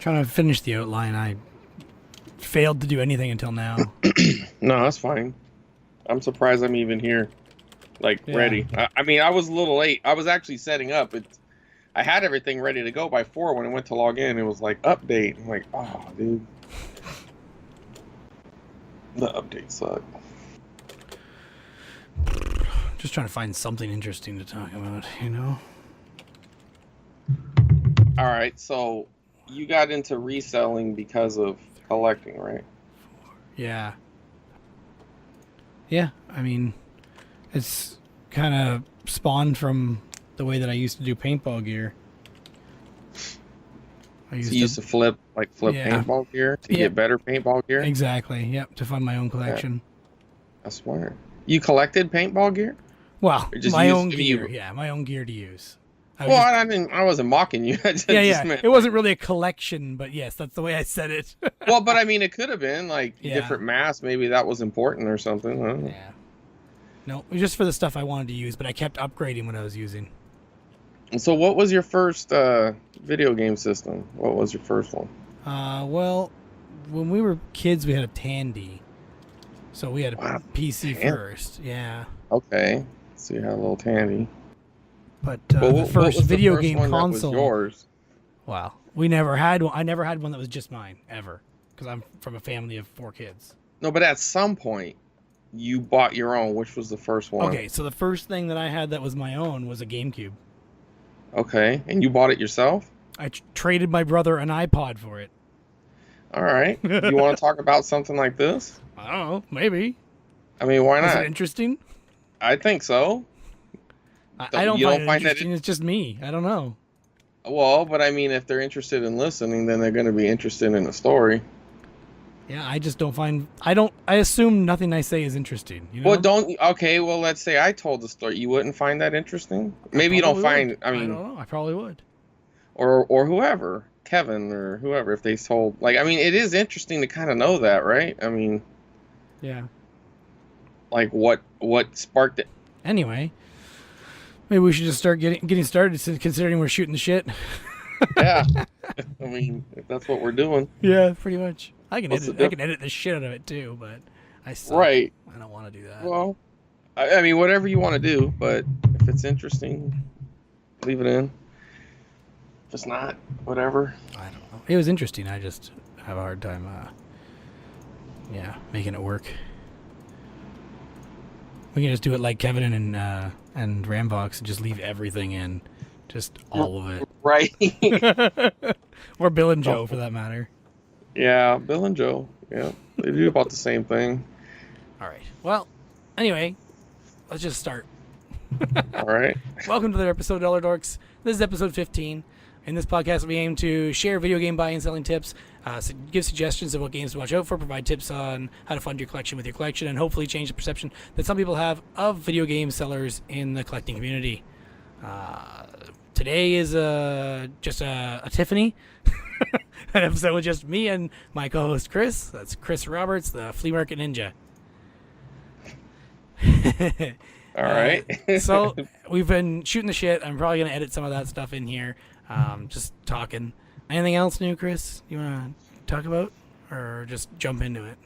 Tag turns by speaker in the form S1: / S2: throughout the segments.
S1: Trying to finish the outline. I failed to do anything until now.
S2: No, that's fine. I'm surprised I'm even here, like ready. I mean, I was a little late. I was actually setting up. I had everything ready to go by 4 when I went to log in. It was like update. I'm like, oh, dude, the update sucked.
S1: Just trying to find something interesting to talk about, you know?
S2: All right, so you got into reselling because of collecting, right?
S1: Yeah. Yeah, I mean, it's kind of spawned from the way that I used to do paintball gear.
S2: You used to flip paintball gear to get better paintball gear?
S1: Exactly, yep, to fund my own collection.
S2: Yeah. That's smart. You collected paintball gear?
S1: Well, my own gear, my own gear to use.
S2: I wasn't mocking you.
S1: It wasn't really a collection, but yes, that's the way I said it.
S2: Well, but I mean, it could have been like different masks. Maybe that was important or something. I don't know.
S1: Yeah. No, it was just for the stuff I wanted to use, but I kept upgrading what I was using.
S2: So what was your first video game system? What was your first one?
S1: Well, when we were kids, we had a Tandy. So we had a PC first. Yeah.
S2: Okay. So you had a little Tandy.
S1: But the first video game console
S2: that was yours?
S1: Wow. We never had one. I never had one that was just mine, ever. Because I'm from a family of 4 kids.
S2: No, but at some point, you bought your own. Which was the first one?
S1: Okay, so the first thing that I had that was my own was a GameCube.
S2: Okay, and you bought it yourself?
S1: I traded my brother an iPod for it.
S2: All right. You want to talk about something like this?
S1: I don't know. Maybe.
S2: I mean, why not?
S1: Is it interesting?
S2: I think so.
S1: I don't find it interesting. It's just me. I don't know.
S2: Well, but I mean, if they're interested in listening, then they're going to be interested in the story.
S1: Yeah, I just don't find... I assume nothing I say is interesting. You know?
S2: Well, okay, well, let's say I told the story. You wouldn't find that interesting? Maybe you don't find... I mean...
S1: I don't know. I probably would.
S2: Or whoever. Kevin or whoever, if they told... Like, I mean, it is interesting to kind of know that, right? I mean...
S1: Yeah.
S2: Like, what sparked it?
S1: Anyway... Maybe we should just start getting started, considering we're shooting the shit.
S2: Yeah, I mean, if that's what we're doing.
S1: Yeah, pretty much. I can edit the shit out of it too, but I suck.
S2: Right.
S1: I don't want to do that.
S2: Well, I mean, whatever you want to do, but if it's interesting, leave it in. If it's not, whatever.
S1: I don't know. It was interesting. I just have a hard time, making it work. We can just do it like Kevin and Ramvox and just leave everything in. Just all of it.
S2: Right.
S1: Or Bill and Joe, for that matter.
S2: Yeah, Bill and Joe. Yeah, they do about the same thing.
S1: All right. Well, anyway, let's just start.
S2: All right.
S1: Welcome to the episode of Dollar Dorks. This is episode 15. In this podcast, we aim to share video game buying and selling tips, give suggestions of what games to watch out for, provide tips on how to fund your collection with your collection, and hopefully change the perception that some people have of video game sellers in the collecting community. Today is just a Tiffany, an episode with just me and my co-host Chris. That's Chris Roberts, the Flea Market Ninja.
S2: All right.
S1: So we've been shooting the shit. I'm probably going to edit some of that stuff in here. Just talking. Anything else new, Chris, you want to talk about? Or just jump into it?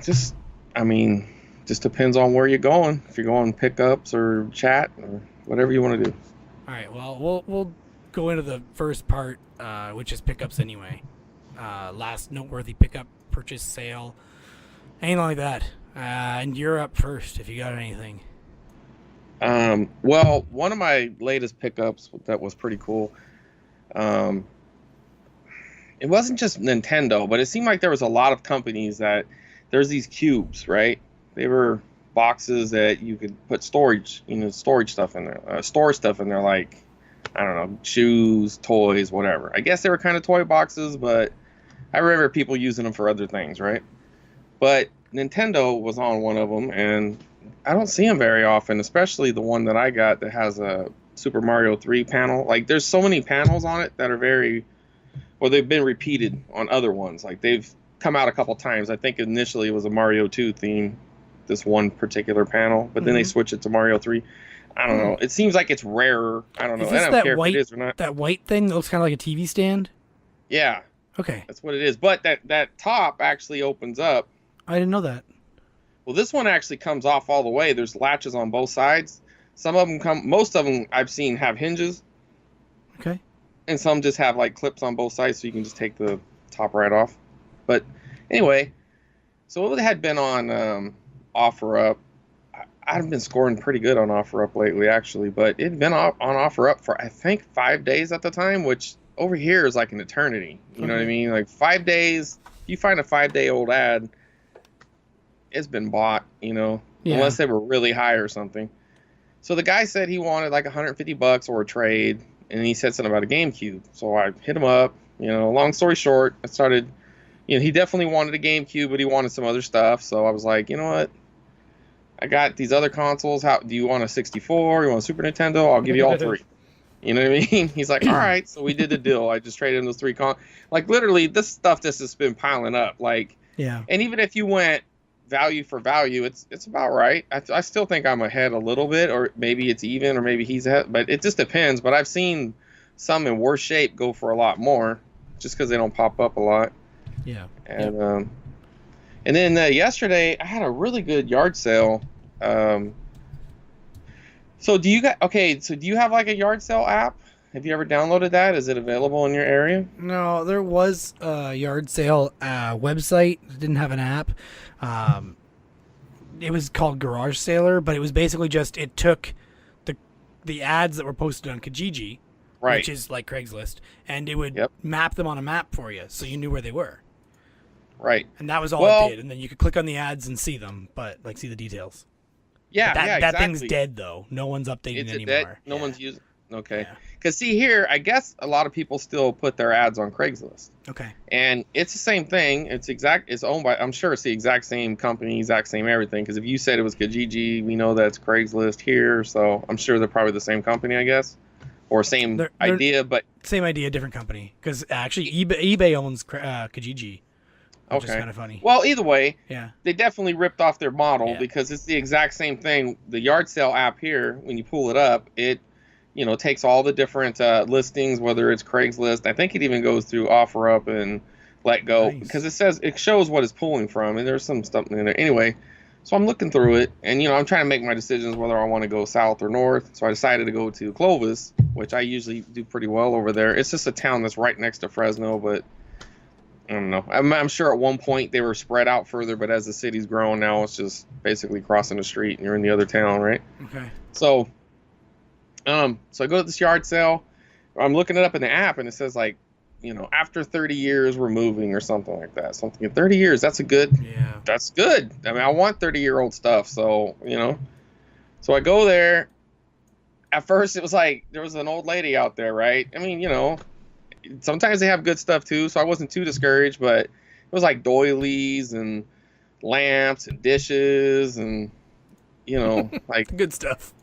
S2: Just depends on where you're going. If you're going pickups or chat or whatever you want to do.
S1: All right, well, we'll go into the first part, which is pickups anyway. Last noteworthy pickup, purchase, sale, anything like that. And you're up first if you got anything.
S2: Well, one of my latest pickups that was pretty cool. It wasn't just Nintendo, but it seemed like there was a lot of companies that there's these cubes, right? They were boxes that you could put storage stuff in there, store stuff in there, like, I don't know, shoes, toys, whatever. I guess they were kind of toy boxes, but I remember people using them for other things, right? But Nintendo was on one of them, and I don't see them very often, especially the one that I got that has a Super Mario 3 panel. Like, there's so many panels on it that are they've been repeated on other ones. Like, they've come out a couple times. I think initially it was a Mario 2 theme, this one particular panel, but then they switch it to Mario 3. I don't know. It seems like it's rarer. I don't know. I don't care if it is or not.
S1: That white thing that looks kind of like a TV stand?
S2: Yeah,
S1: Okay.
S2: that's what it is. But that top actually opens up.
S1: I didn't know that.
S2: Well, this one actually comes off all the way. There's latches on both sides. Some of them most of them I've seen have hinges.
S1: Okay.
S2: And some just have like clips on both sides, so you can just take the top right off. But anyway, so it had been on OfferUp. I've been scoring pretty good on OfferUp lately, actually, but it had been on OfferUp for I think 5 days at the time, which over here is like an eternity. You know what I mean? Like 5 days. If you find a 5-day-old ad, it's been bought. Unless they were really high or something. So the guy said he wanted like $150 or a trade, and he said something about a GameCube. So I hit him up. Long story short, I started. He definitely wanted a GameCube, but he wanted some other stuff. So I was like, you know what? I got these other consoles. How do you want a 64? You want a Super Nintendo? I'll give you all three. You know what I mean? He's like, all right. So we did the deal. I just traded in those three Like literally, this stuff just has been piling up. Like,
S1: yeah.
S2: And even if you went value for value, it's about right. I still think I'm ahead a little bit, or maybe it's even, or maybe he's ahead. But it just depends. But I've seen some in worse shape go for a lot more, just because they don't pop up a lot.
S1: Yeah.
S2: And then yesterday I had a really good yard sale. So do you have like a yard sale app? Have you ever downloaded that? Is it available in your area?
S1: No, there was a yard sale website that didn't have an app. It was called Garage Sailor, but it was basically just it took the ads that were posted on Kijiji,
S2: right,
S1: which is like Craigslist, and it would
S2: Yep.
S1: map them on a map for you, so you knew where they were.
S2: Right.
S1: And that was all it did, and then you could click on the ads and see them, but like see the details.
S2: Yeah,
S1: That
S2: exactly.
S1: thing's dead though. No one's updating anymore.
S2: Dead? No one's using. Okay. Because see here, I guess a lot of people still put their ads on Craigslist.
S1: Okay.
S2: And it's the same thing. It's owned by. I'm sure it's the exact same company, exact same everything. Because if you said it was Kijiji, we know that's Craigslist here. So I'm sure they're probably the same company, I guess, or same idea, but
S1: same idea, different company. Because actually, eBay owns Kijiji. Which is kind of funny.
S2: Well, either way,
S1: yeah,
S2: they definitely ripped off their model because it's the exact same thing. The yard sale app here, when you pull it up, it takes all the different listings, whether it's Craigslist. I think it even goes through OfferUp and Let Go because it shows what it's pulling from, and there's some stuff in there. Anyway, so I'm looking through it, and I'm trying to make my decisions whether I want to go south or north. So I decided to go to Clovis, which I usually do pretty well over there. It's just a town that's right next to Fresno, but I don't know. I'm sure at one point they were spread out further, but as the city's grown now, it's just basically crossing the street and you're in the other town, right?
S1: Okay.
S2: So I go to this yard sale. I'm looking it up in the app, and it says like, after 30 years we're moving or something like that. Something in 30 years, that's good. I mean, I want 30-year-old stuff, so So I go there. At first, it was like there was an old lady out there, right? I mean, sometimes they have good stuff too, so I wasn't too discouraged, but it was like doilies and lamps and dishes and like
S1: good stuff.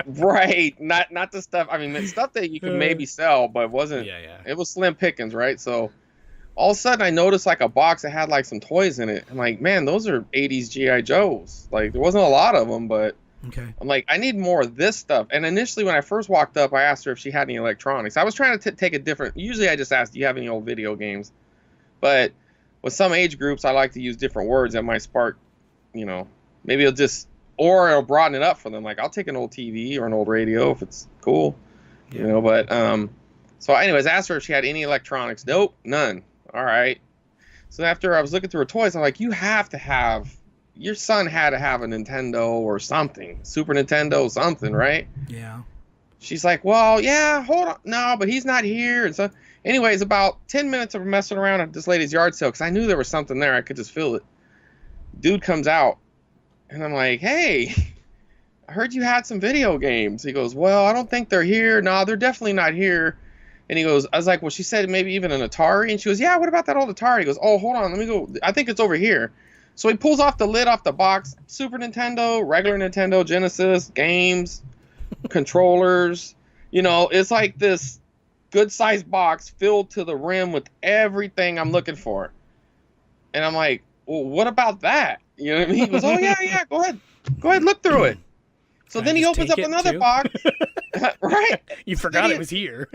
S2: Right, not the stuff. I mean, it's stuff that you could maybe sell, but it wasn't. It was slim pickings, right? So all of a sudden I noticed like a box that had like some toys in it. I'm like, man, those are 80s GI Joes. Like there wasn't a lot of them, but
S1: okay.
S2: I'm like, I need more of this stuff. And initially when I first walked up, I asked her if she had any electronics. I was trying to take a different. Usually I just ask, do you have any old video games? But with some age groups, I like to use different words that might spark, maybe it'll broaden it up for them. Like I'll take an old TV or an old radio if it's cool, But so anyways, I asked her if she had any electronics. Nope, none. All right. So after I was looking through her toys, I'm like, your son had to have a Nintendo or something, Super Nintendo, something, right?
S1: Yeah.
S2: She's like, well, yeah, hold on, no, but he's not here. And so, anyways, about 10 minutes of messing around at this lady's yard sale because I knew there was something there. I could just feel it. Dude comes out. And I'm like, hey, I heard you had some video games. He goes, well, I don't think they're here. No, they're definitely not here. And he goes, I was like, well, she said maybe even an Atari. And she goes, yeah, what about that old Atari? He goes, oh, hold on, let me go. I think it's over here. So he pulls off the lid off the box. Super Nintendo, regular Nintendo, Genesis, games, controllers. It's like this good-sized box filled to the rim with everything I'm looking for. And I'm like, well, what about that? You know what I mean? He goes, oh, yeah, go ahead, look through it. So then he opens up another box. Right.
S1: You forgot it was here.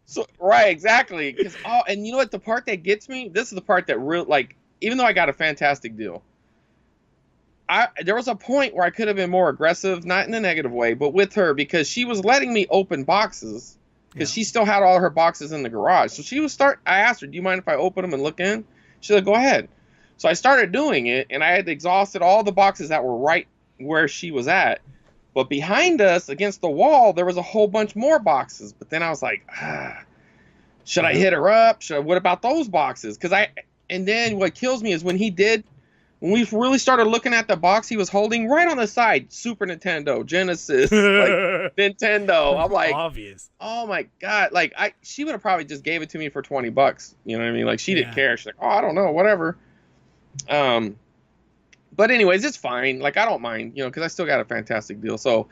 S2: So right, exactly. Because and you know what? The part that gets me. This is the part that real like. Even though I got a fantastic deal, there was a point where I could have been more aggressive, not in a negative way, but with her because she was letting me open boxes because she still had all her boxes in the garage. So she was I asked her, "Do you mind if I open them and look in?" She's like, "Go ahead." So I started doing it, and I had exhausted all the boxes that were right where she was at. But behind us, against the wall, there was a whole bunch more boxes. But then I was like, should I hit her up? What about those boxes? And then what kills me is when we really started looking at the box he was holding right on the side, Super Nintendo, Genesis, like Nintendo. I'm like,
S1: obvious.
S2: Oh my God. Like she would have probably just gave it to me for $20. You know what I mean? Like she didn't care. She's like, oh, I don't know, whatever. But anyways, it's fine. Like I don't mind, because I still got a fantastic deal. So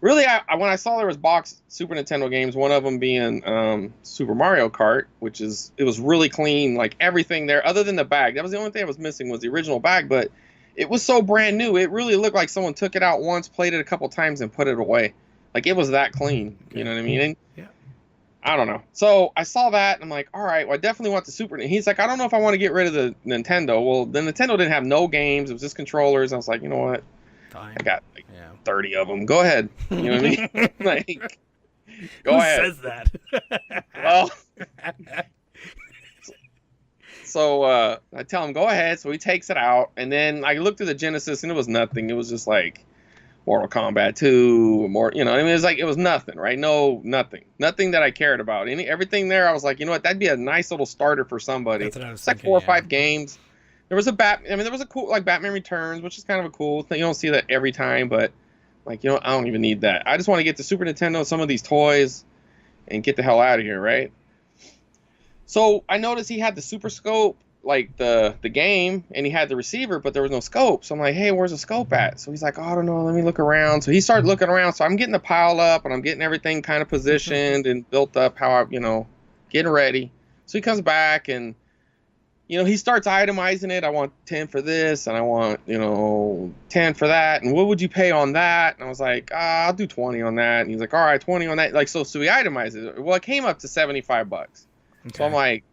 S2: really, when I saw there was box Super Nintendo games, one of them being Super Mario Kart, it was really clean, like everything there, other than the bag. That was the only thing I was missing was the original bag, but it was so brand new. It really looked like someone took it out once, played it a couple times, and put it away. Like it was that clean. Okay. You know what I mean? And I don't know. So I saw that, and I'm like, all right, well, I definitely want the Super. And he's like, I don't know if I want to get rid of the Nintendo. Well, the Nintendo didn't have no games. It was just controllers. I was like, you know what?
S1: Fine.
S2: I got 30 of them. Go ahead. You know what I mean? Like, go ahead.
S1: Who says that?
S2: Well, so I tell him, go ahead. So he takes it out, and then I looked at the Genesis, and it was nothing. It was just like Mortal Kombat 2, more, I mean, it was nothing, right? Nothing that I cared about. Everything there, I was like, you know what, that'd be a nice little starter for somebody.
S1: That's what I was
S2: thinking, like 4 or 5 games. There was there was a cool, like Batman Returns, which is kind of a cool thing. You don't see that every time, but like, I don't even need that. I just want to get the Super Nintendo, some of these toys, and get the hell out of here, right? So I noticed he had the Super Scope, like the game, and he had the receiver, but there was no scope. So I'm like, hey, where's the scope at? So he's like, oh, I don't know, let me look around. So he started looking around. So I'm getting the pile up, and I'm getting everything kind of positioned and built up how I, getting ready. So he comes back, and he starts itemizing it. I want 10 for this, and I want 10 for that, and what would you pay on that? And I was like, I'll do 20 on that. And he's like, all right, 20 on that. Like, so he itemized it. Well, it came up to $75. Okay. So I'm like,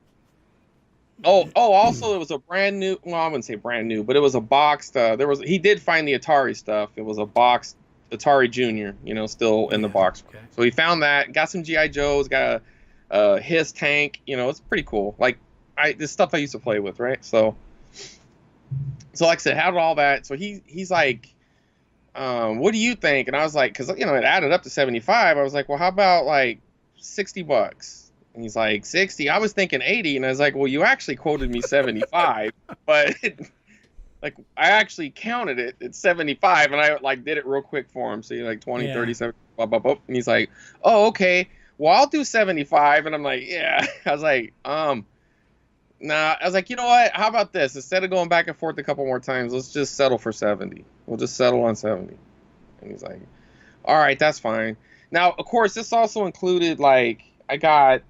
S2: also it was a brand new, well, I wouldn't say brand new, but it was a boxed, he did find the Atari stuff. It was a boxed Atari Junior, still in the box. Okay. So he found that, got some G.I. Joes, got a his tank, it's pretty cool. Like this stuff I used to play with, right? So like I said, had all that. So he's like, what do you think? And I was like, cause it added up to 75. I was like, well, how about like $60? And he's like, 60. I was thinking 80. And I was like, well, you actually quoted me 75, but like I actually counted it at 75, and I like did it real quick for him. So you're like 20, 30, 70, blah, blah, blah. And he's like, oh, okay. Well, I'll do 75. And I'm like, yeah. I was like, nah. I was like, you know what? How about this? Instead of going back and forth a couple more times, let's just settle for 70. We'll just settle on 70. And he's like, all right, that's fine. Now, of course, this also included like I got,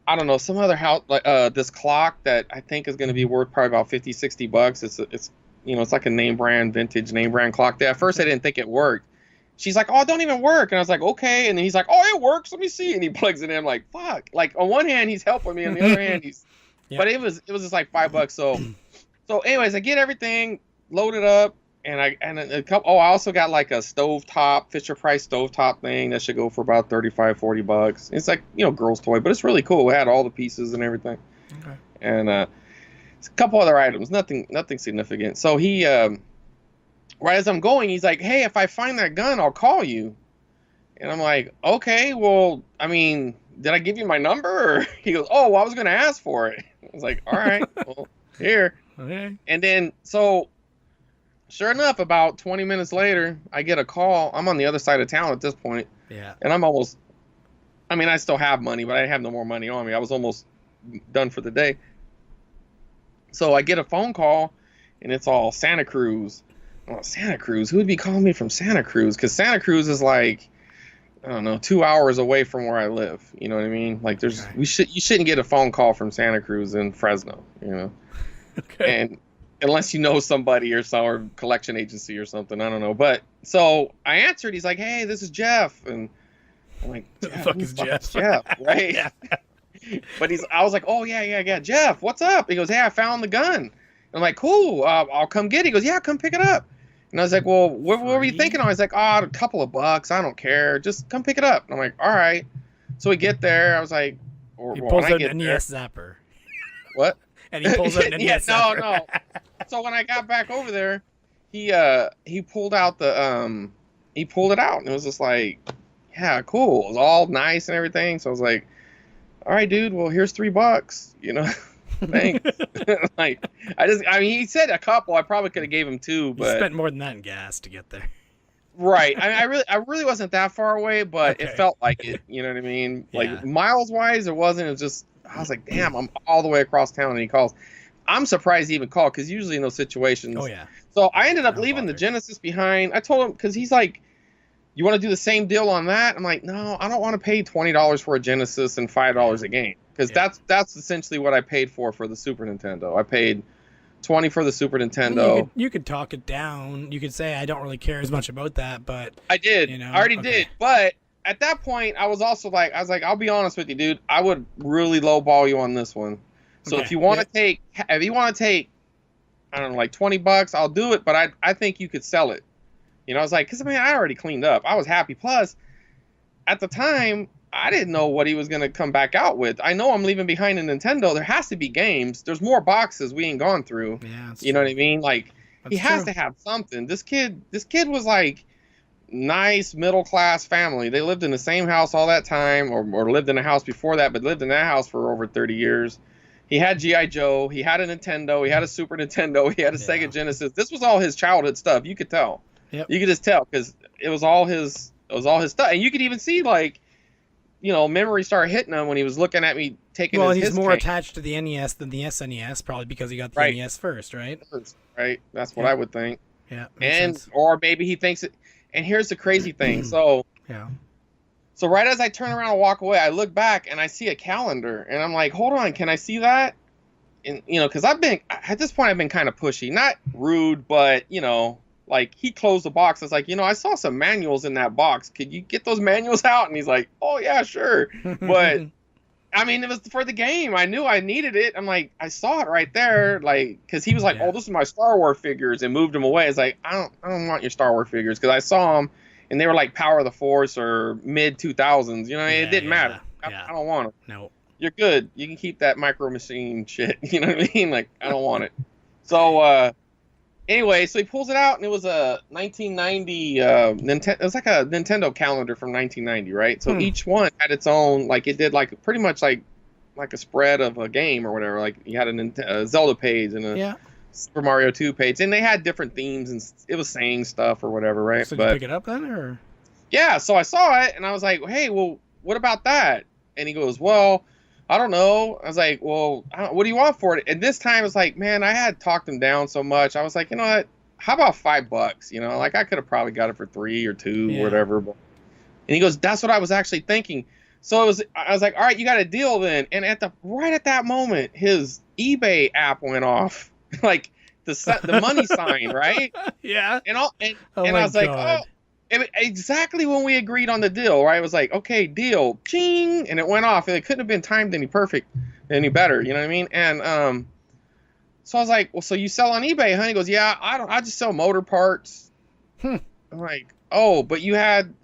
S2: I don't know, some other house, like this clock that I think is going to be worth probably about $50-$60. It's it's like a vintage name brand clock. At first I didn't think it worked. She's like, oh, it don't even work. And I was like, okay. And then he's like, oh, it works. Let me see. And he plugs it in. I'm like, fuck. Like on one hand he's helping me, on the other hand he's. But it was just like $5. So anyways, I get everything loaded up, and a couple. Oh, I also got like a stovetop, Fisher Price stovetop thing that should go for about $35-$40. It's like girl's toy, but it's really cool. It had all the pieces and everything. Okay. And it's a couple other items, nothing significant. So he, right as I'm going, he's like, hey, if I find that gun, I'll call you. And I'm like, okay, well, I mean, did I give you my number? Or he goes, oh, well, I was going to ask for it. I was like, all right, well, here. Okay. And then, so sure enough, about 20 minutes later, I get a call. I'm on the other side of town at this point. Yeah. And I still have money, but I have no more money on me. I was almost done for the day. So I get a phone call, and it's all Santa Cruz. Oh, Santa Cruz? Who would be calling me from Santa Cruz? Because Santa Cruz is like, I don't know, 2 hours away from where I live. You know what I mean? Like you shouldn't get a phone call from Santa Cruz in Fresno, Okay. And unless you know somebody or collection agency or something, I don't know. But so I answered. He's like, "Hey, this is Jeff," and I'm like,
S1: "Who the fuck is Jeff?"
S2: Jeff, right? Yeah. But I was like, oh yeah, Jeff, what's up? He goes, hey, I found the gun. I'm like, cool, I'll come get it. He goes, yeah, come pick it up. And I was like, well, what were you thinking? I was like, oh, a couple of bucks, I don't care, just come pick it up. And I'm like, all right. So we get there. I was like,
S1: he pulls out an NES zapper.
S2: What?
S1: And he pulls out an NES zapper.
S2: No. So when I got back over there, he pulled out he pulled it out, and it was just like, yeah, cool. It was all nice and everything. So I was like, all right, dude, well, here's $3, thanks. Like, he said a couple. I probably could have gave him 2, but
S1: you spent more than that in gas to get there.
S2: Right. I really wasn't that far away, but It felt like it. You know what I mean? Like miles wise, it wasn't. It was just, I was like, damn, I'm all the way across town, and he calls. I'm surprised he even called, because usually in those situations.
S1: Oh yeah.
S2: So I ended up leaving the Genesis behind. I told him, because he's like, you want to do the same deal on that? I'm like, no, I don't want to pay $20 for a Genesis and $5 a game, because that's essentially what I paid for the Super Nintendo. I paid $20 for the Super Nintendo.
S1: You could talk it down. You could say, I don't really care as much about that, but
S2: I did. I already did. But at that point, I was like, I'll be honest with you, dude. I would really lowball you on this one. So if you want to take, I don't know, like $20, I'll do it. But I think you could sell it. I was like, because I already cleaned up. I was happy. Plus, at the time, I didn't know what he was going to come back out with. I know I'm leaving behind a Nintendo. There has to be games. There's more boxes we ain't gone through.
S1: Yeah,
S2: you know what I mean? Like, he has to have something. This kid was like nice middle class family. They lived in the same house all that time, or lived in a house before that, but lived in that house for over 30 years. He had G.I. Joe. He had a Nintendo. He had a Super Nintendo. He had a Sega Genesis. This was all his childhood stuff. You could tell.
S1: Yep.
S2: You could just tell, because it was all his stuff, and you could even see, like, memory started hitting him when he was looking at me taking.
S1: Well, he's more attached to the NES than the SNES, probably because he got the NES first, right?
S2: Right. That's what I would think.
S1: Yeah.
S2: Or maybe he thinks it. And here's the crazy thing. So right as I turn around and walk away, I look back and I see a calendar, and I'm like, hold on, can I see that? And because at this point I've been kind of pushy, not rude, but like, he closed the box. I was like, I saw some manuals in that box. Could you get those manuals out? And he's like, oh, yeah, sure. But, it was for the game. I knew I needed it. I'm like, I saw it right there. Like, because he was like, oh, this is my Star Wars figures, and moved them away. It's like, I don't want your Star Wars figures, because I saw them, and they were like Power of the Force or mid-2000s. It didn't matter. I don't want them.
S1: No.
S2: You're good. You can keep that Micro Machine shit. You know what I mean? Like, I don't want it. So, anyway, so he pulls it out, and it was a 1990 Nintendo. It was like a Nintendo calendar from 1990, right? So each one had its own, like, it did like pretty much like a spread of a game or whatever. Like, you had a Zelda page and a Super Mario 2 page, and they had different themes, and it was saying stuff or whatever, right?
S1: So did you pick it up then, or?
S2: Yeah, so I saw it, and I was like, hey, well, what about that? And he goes, well, I don't know. I was like, well, what do you want for it? And this time it's like, man, I had talked him down so much. I was like, you know what? How about $5? Like, I could have probably got it for 3 or 2 or whatever. And he goes, that's what I was actually thinking. So I was like, all right, you got a deal then. And right at that moment, his eBay app went off, like the money sign, right?
S1: Yeah.
S2: And I was like, oh. Exactly when we agreed on the deal, right? It was like, okay, deal, ching, and it went off. And it couldn't have been timed any better, you know what I mean? And so I was like, well, so you sell on eBay, huh? He goes, yeah, I just sell motor parts. I'm like, oh, but you had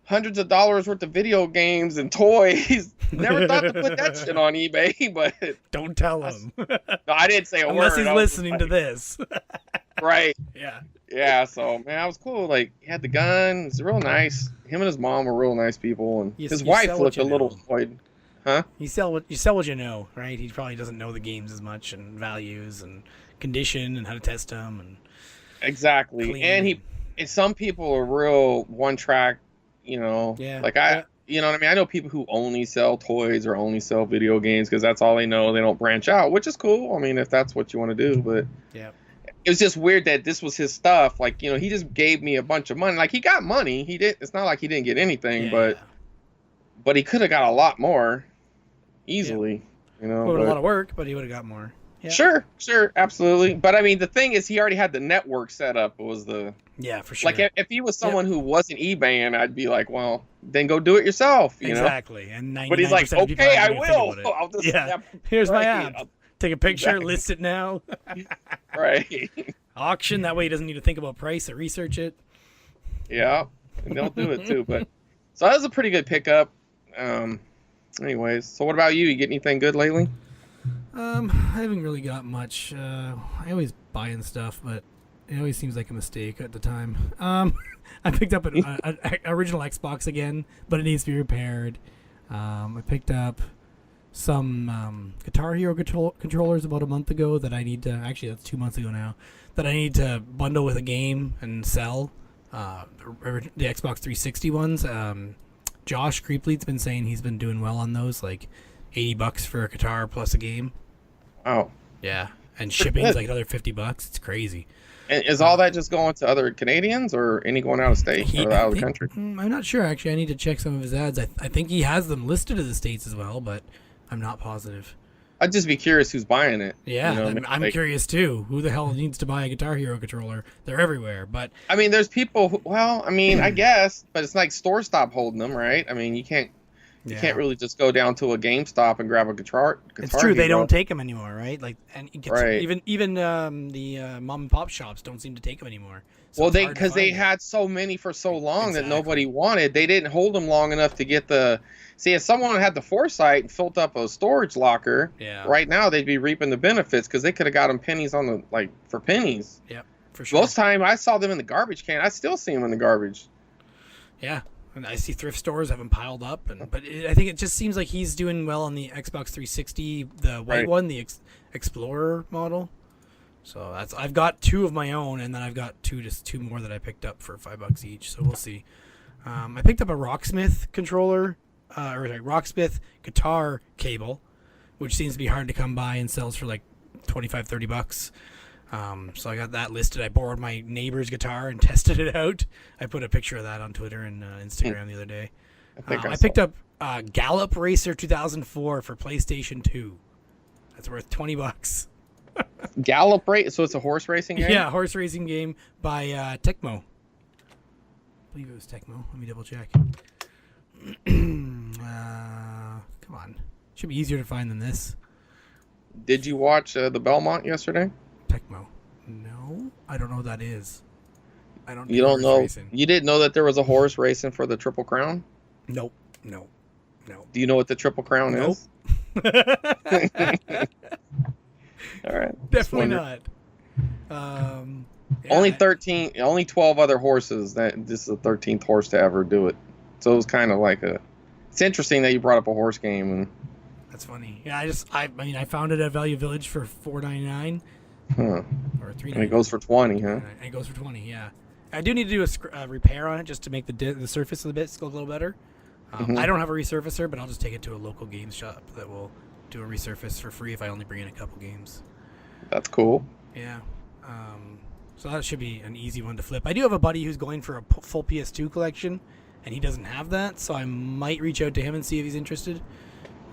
S2: hundreds of dollars worth of video games and toys. Never thought to put that shit on eBay, but
S1: don't tell him.
S2: No, I didn't say a word.
S1: Unless he's listening to this.
S2: Right.
S1: Yeah.
S2: Yeah, so, man, that was cool. Like, he had the gun. It's real nice. Him and his mom were real nice people, and his wife looked a little annoyed. Huh? You sell
S1: what you know, right? He probably doesn't know the games as much, and values and condition and how to test them, and
S2: exactly. And some people are real one track,
S1: Yeah.
S2: Like you know what I mean? I know people who only sell toys or only sell video games because that's all they know. They don't branch out, which is cool. I mean, if that's what you want to do, but
S1: yeah.
S2: It was just weird that this was his stuff. Like, he just gave me a bunch of money. Like, he got money. He did. It's not like he didn't get anything, but he could have got a lot more easily.
S1: A lot of work, but he would have got more. Yeah.
S2: Sure, absolutely. But I mean, the thing is, he already had the network set up. It was the
S1: Yeah, for sure.
S2: like if he was someone who wasn't eBaying, I'd be like, well, then go do it yourself,
S1: Exactly. And
S2: But he's
S1: 99%
S2: like,
S1: of people
S2: okay, I
S1: aren't gonna think
S2: will.
S1: about it.
S2: I'll just
S1: Yeah. Here's my
S2: right,
S1: app. Take a picture,
S2: Exactly.
S1: list it now.
S2: right.
S1: Auction. That way he doesn't need to think about price or research it.
S2: Yeah, and they'll do it too. But so that was a pretty good pickup. Anyways, so what about you? You get anything good lately?
S1: I haven't really got much. I always buying stuff, but it always seems like a mistake at the time. I picked up an original Xbox again, but it needs to be repaired. I picked up some Guitar Hero controllers about a month ago that I need to. Actually, that's 2 months ago now. That I need to bundle with a game and sell. The Xbox 360 ones. Josh Creepleet's been saying he's been doing well on those, like $80 for a guitar plus a game.
S2: Oh,
S1: Yeah, and shipping's like another $50. It's crazy.
S2: and is all that just going to other Canadians or any going out of state or out of the country?
S1: I'm not sure actually. I need to check some of his ads. I think he has them listed as the states as well, but I'm not positive.
S2: I'd just be curious who's buying it.
S1: Yeah,
S2: you know,
S1: I'm curious too. Who the hell needs to buy a Guitar Hero controller? They're everywhere. But
S2: I mean, there's people. Well, I mean, I guess, but it's like store stop holding them, right? I mean, you can't really just go down to a GameStop and grab a guitar.
S1: It's true. They
S2: Hero.
S1: don't take them anymore, right? Like, and it gets,
S2: Right.
S1: even the mom and pop shops don't seem to take them anymore. So
S2: Well,
S1: it's hard to
S2: because they
S1: find it.
S2: had so many for so long that
S1: Exactly.
S2: nobody wanted. They didn't hold them long enough to get the. See, if someone had the foresight and filled up a storage locker,
S1: Yeah.
S2: right now they'd be reaping the benefits because they could have got them pennies on the for pennies.
S1: Yep, for sure.
S2: Most time I saw them in the garbage can. I still see them in the garbage.
S1: Yeah, and I see thrift stores have them piled up, but I think it just seems like he's doing well on the Xbox 360, the white
S2: Right.
S1: one, the Explorer model. So I've got two of my own, and then I've got two more that I picked up for $5 each. So we'll see. I picked up a Rocksmith controller, Rocksmith guitar cable, which seems to be hard to come by and sells for like $25-30. So I got that listed. I borrowed my neighbor's guitar and tested it out. I put a picture of that on Twitter and Instagram the other day. I picked up Gallop Racer 2004 for PlayStation 2. That's worth $20.
S2: Gallop Race. So it's a horse racing game.
S1: Yeah, horse racing game by Tecmo. I believe it was Tecmo. Let me double check. Come on. Should be easier to find than this.
S2: Did you watch the Belmont yesterday?
S1: Tecmo. No, I don't know what that is. I don't.
S2: You
S1: do
S2: don't
S1: horse
S2: know.
S1: racing.
S2: You didn't know that there was a horse racing for the Triple Crown.
S1: Nope. No.
S2: Do you know what the Triple Crown
S1: Nope.
S2: is? All right.
S1: Definitely not. Yeah,
S2: Only 13, only 12 other horses. This is the 13th horse to ever do it. So it was kind of like a. It's interesting that you brought up a horse game and.
S1: That's funny. Yeah, I mean, I found it at Value Village for $4.99
S2: Huh.
S1: or $3.99.
S2: And it goes for 20, huh?
S1: And it goes for 20. Yeah, I do need to do a repair on it just to make the surface of the bits look a little better. I don't have a resurfacer, but I'll just take it to a local games shop that will do a resurface for free if I only bring in a couple games.
S2: That's cool.
S1: Yeah. So that should be an easy one to flip. I do have a buddy who's going for a full PS2 collection, and he doesn't have that, so I might reach out to him and see if he's interested.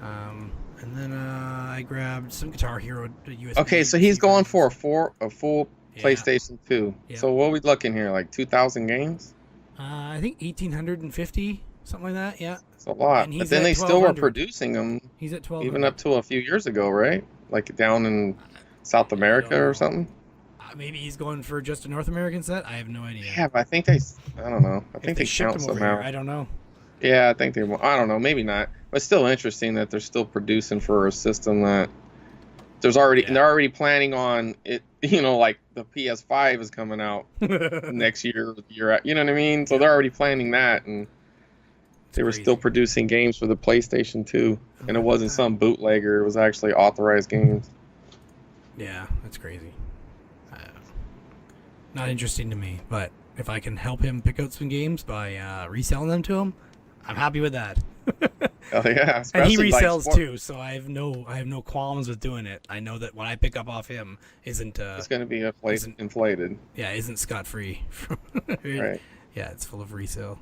S1: And then I grabbed some Guitar Hero USB.
S2: Okay, so he's going for a full
S1: Yeah.
S2: PlayStation 2.
S1: Yeah.
S2: So what are we looking here? Like 2,000 games?
S1: I think 1,850, something like that. Yeah,
S2: It's a lot.
S1: And
S2: But
S1: he's
S2: then
S1: at
S2: they still were
S1: 1,200.
S2: producing them
S1: he's at 12.
S2: even up to a few years ago, right? Like down in South America or something?
S1: Maybe he's going for just a North American set. I have no idea.
S2: Yeah, but I think I don't know. I
S1: If
S2: think they
S1: shipped
S2: count
S1: them over
S2: somehow.
S1: here, I don't know.
S2: Yeah, I think I don't know, maybe not. But still interesting that they're still producing for a system that they're already planning on it, like the PS5 is coming out next year, you know what I mean? So they're already planning that, and they were still producing games for the PlayStation 2, and it wasn't some bootlegger, it was actually authorized games.
S1: Yeah, that's crazy. Not interesting to me, but if I can help him pick out some games by reselling them to him, I'm happy with that.
S2: Oh yeah,
S1: And he
S2: especially like
S1: resells
S2: sport.
S1: too, so I have no qualms with doing it. I know that what I pick up off him isn't
S2: It's going to be inflated.
S1: isn't scot free.
S2: Right.
S1: Yeah, it's full of resale.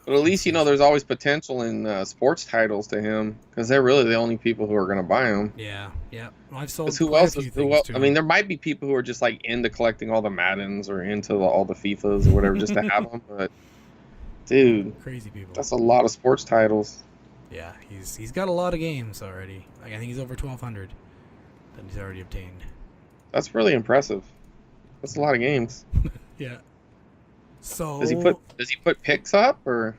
S2: But at least there's always potential in sports titles to him because they're really the only people who are going to buy them.
S1: Yeah, yeah. Well, I've sold
S2: Who
S1: quite
S2: else
S1: a few
S2: is?
S1: things to
S2: I
S1: him.
S2: mean, there might be people who are just like into collecting all the Maddens or into all the FIFAs or whatever just to have them. But dude,
S1: Crazy people.
S2: that's a lot of sports titles.
S1: Yeah, he's got a lot of games already. Like I think he's over 1,200 that he's already obtained.
S2: That's really impressive. That's a lot of games.
S1: Yeah. So
S2: Does he put pics up or?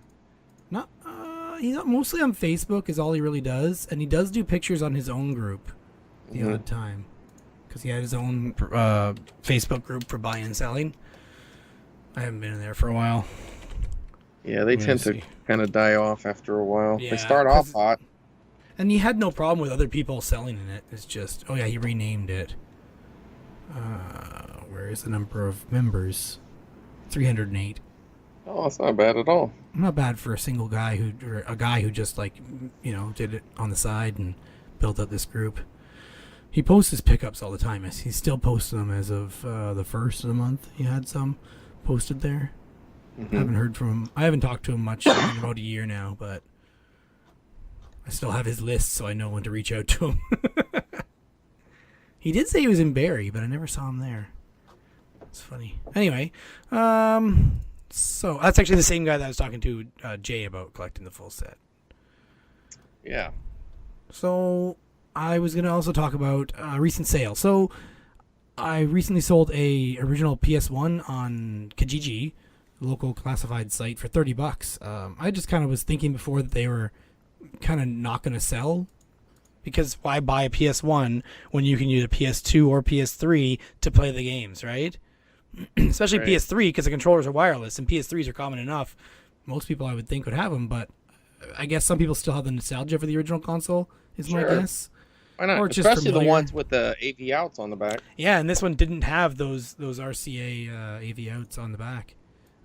S1: Not. He's mostly on Facebook is all he really does, and he does do pictures on his own group the odd time because he had his own Facebook group for buying and selling. I haven't been in there for a while.
S2: Yeah, they tend to kind of die off after a while.
S1: Yeah,
S2: they start off hot.
S1: And he had no problem with other people selling in it. It's just, oh yeah, he renamed it. Where is the number of members? 308.
S2: Oh, that's not bad at all.
S1: Not bad for a guy who just like, did it on the side and built up this group. He posts his pickups all the time. He's still posting them as of the first of the month. He had some posted there. I haven't heard from him. I haven't talked to him much in about a year now, but I still have his list, so I know when to reach out to him. He did say he was in Barrie, but I never saw him there. It's funny. Anyway, so that's actually the same guy that I was talking to Jay about collecting the full set.
S2: Yeah.
S1: So I was going to also talk about a recent sale. So I recently sold a original PS1 on Kijiji, local classified site, for $30. I just kind of was thinking before that they were kind of not going to sell, because why buy a PS1 when you can use a PS2 or PS3 to play the games, right? Especially
S2: Right.
S1: PS3, because the controllers are wireless and PS3s are common enough. Most people I would think would have them, but I guess some people still have the nostalgia for the original console, is my guess.
S2: Why not?
S1: Or just
S2: Especially the
S1: familiar.
S2: ones with the AV outs on the back.
S1: Yeah, and this one didn't have those RCA AV outs on the back.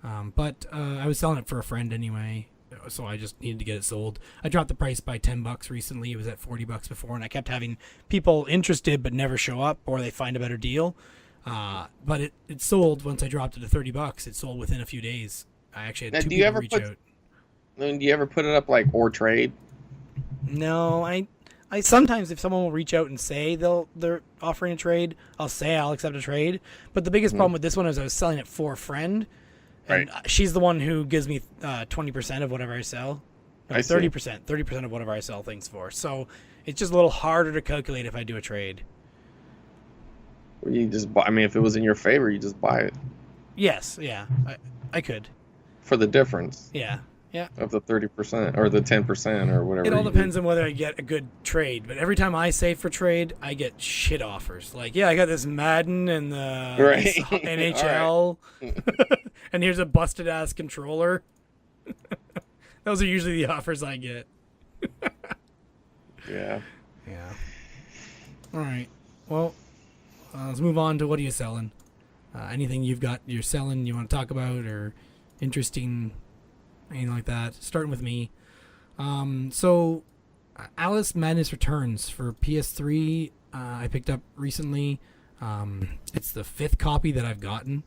S1: But I was selling it for a friend anyway, so I just needed to get it sold. I dropped the price by $10 recently. It was at $40 before, and I kept having people interested but never show up, or they find a better deal. But it sold once I dropped it to $30. It sold within a few days. I actually had
S2: Now,
S1: two
S2: do you
S1: people
S2: ever
S1: reach out.
S2: Do you ever put it up like or trade?
S1: No, I sometimes, if someone will reach out and say they're offering a trade, I'll say I'll accept a trade. But the biggest problem with this one is I was selling it for a friend, and she's the one who gives me 20% of whatever I sell. No, 30% of whatever I sell things for. So it's just a little harder to calculate if I do a trade.
S2: Or you just buy? I mean, if it was in your favor, you just buy it
S1: Yes, yeah, I could.
S2: for the difference.
S1: Yeah. Yeah.
S2: Of the 30% or the 10% or whatever.
S1: It all depends on whether I get a good trade. But every time I say for trade, I get shit offers. Like, yeah, I got this Madden and the this NHL, and here's a busted ass controller. Those are usually the offers I get.
S2: Yeah.
S1: Yeah. All right. Well, let's move on to what are you selling? Anything you're selling you want to talk about, or interesting, anything like that? Starting with me. So Alice Madness Returns for PS3 I picked up recently. It's the 5th copy that I've gotten,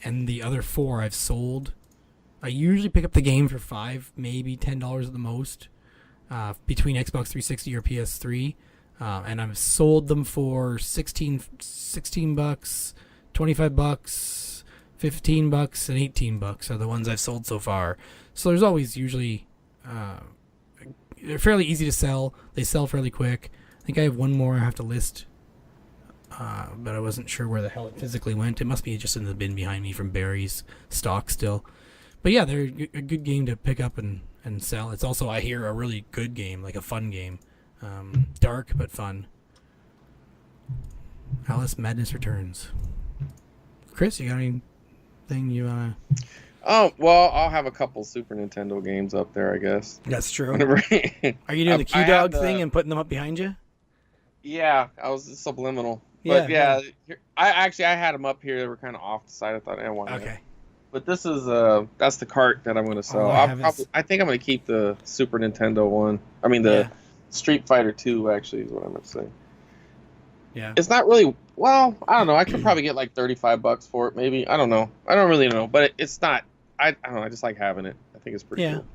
S1: and the other 4 I've sold. I usually pick up the game for $5, maybe $10 at the most, between Xbox 360 or PS3, and I've sold them for $16, $25, $15, and $18 are the ones I've sold so far. So there's always usually they're fairly easy to sell. They sell fairly quick. I think I have one more I have to list, but I wasn't sure where the hell it physically went. It must be just in the bin behind me from Barry's stock still. But yeah, they're a good game to pick up and sell. It's also, I hear, a really good game, like a fun game. Dark but fun. Alice Madness Returns. Chris, you got anything you wanna?
S2: Oh, well, I'll have a couple Super Nintendo games up there, I guess.
S1: That's true.
S2: Whenever
S1: Are you doing the Q-Dog thing and putting them up behind you?
S2: Yeah, I was subliminal. But yeah, I had them up here. They were kind of off the side. I thought, why not?
S1: Okay.
S2: But this is that's the cart that I'm going to sell. I think I'm going to keep the Super Nintendo one. I mean the Street Fighter 2 actually is what I'm going to say.
S1: Yeah.
S2: It's not really, well, I don't know. I could probably get like $35 for it maybe. I don't know. I don't really know, but it's not, I don't know. I just like having it. I think it's pretty cool.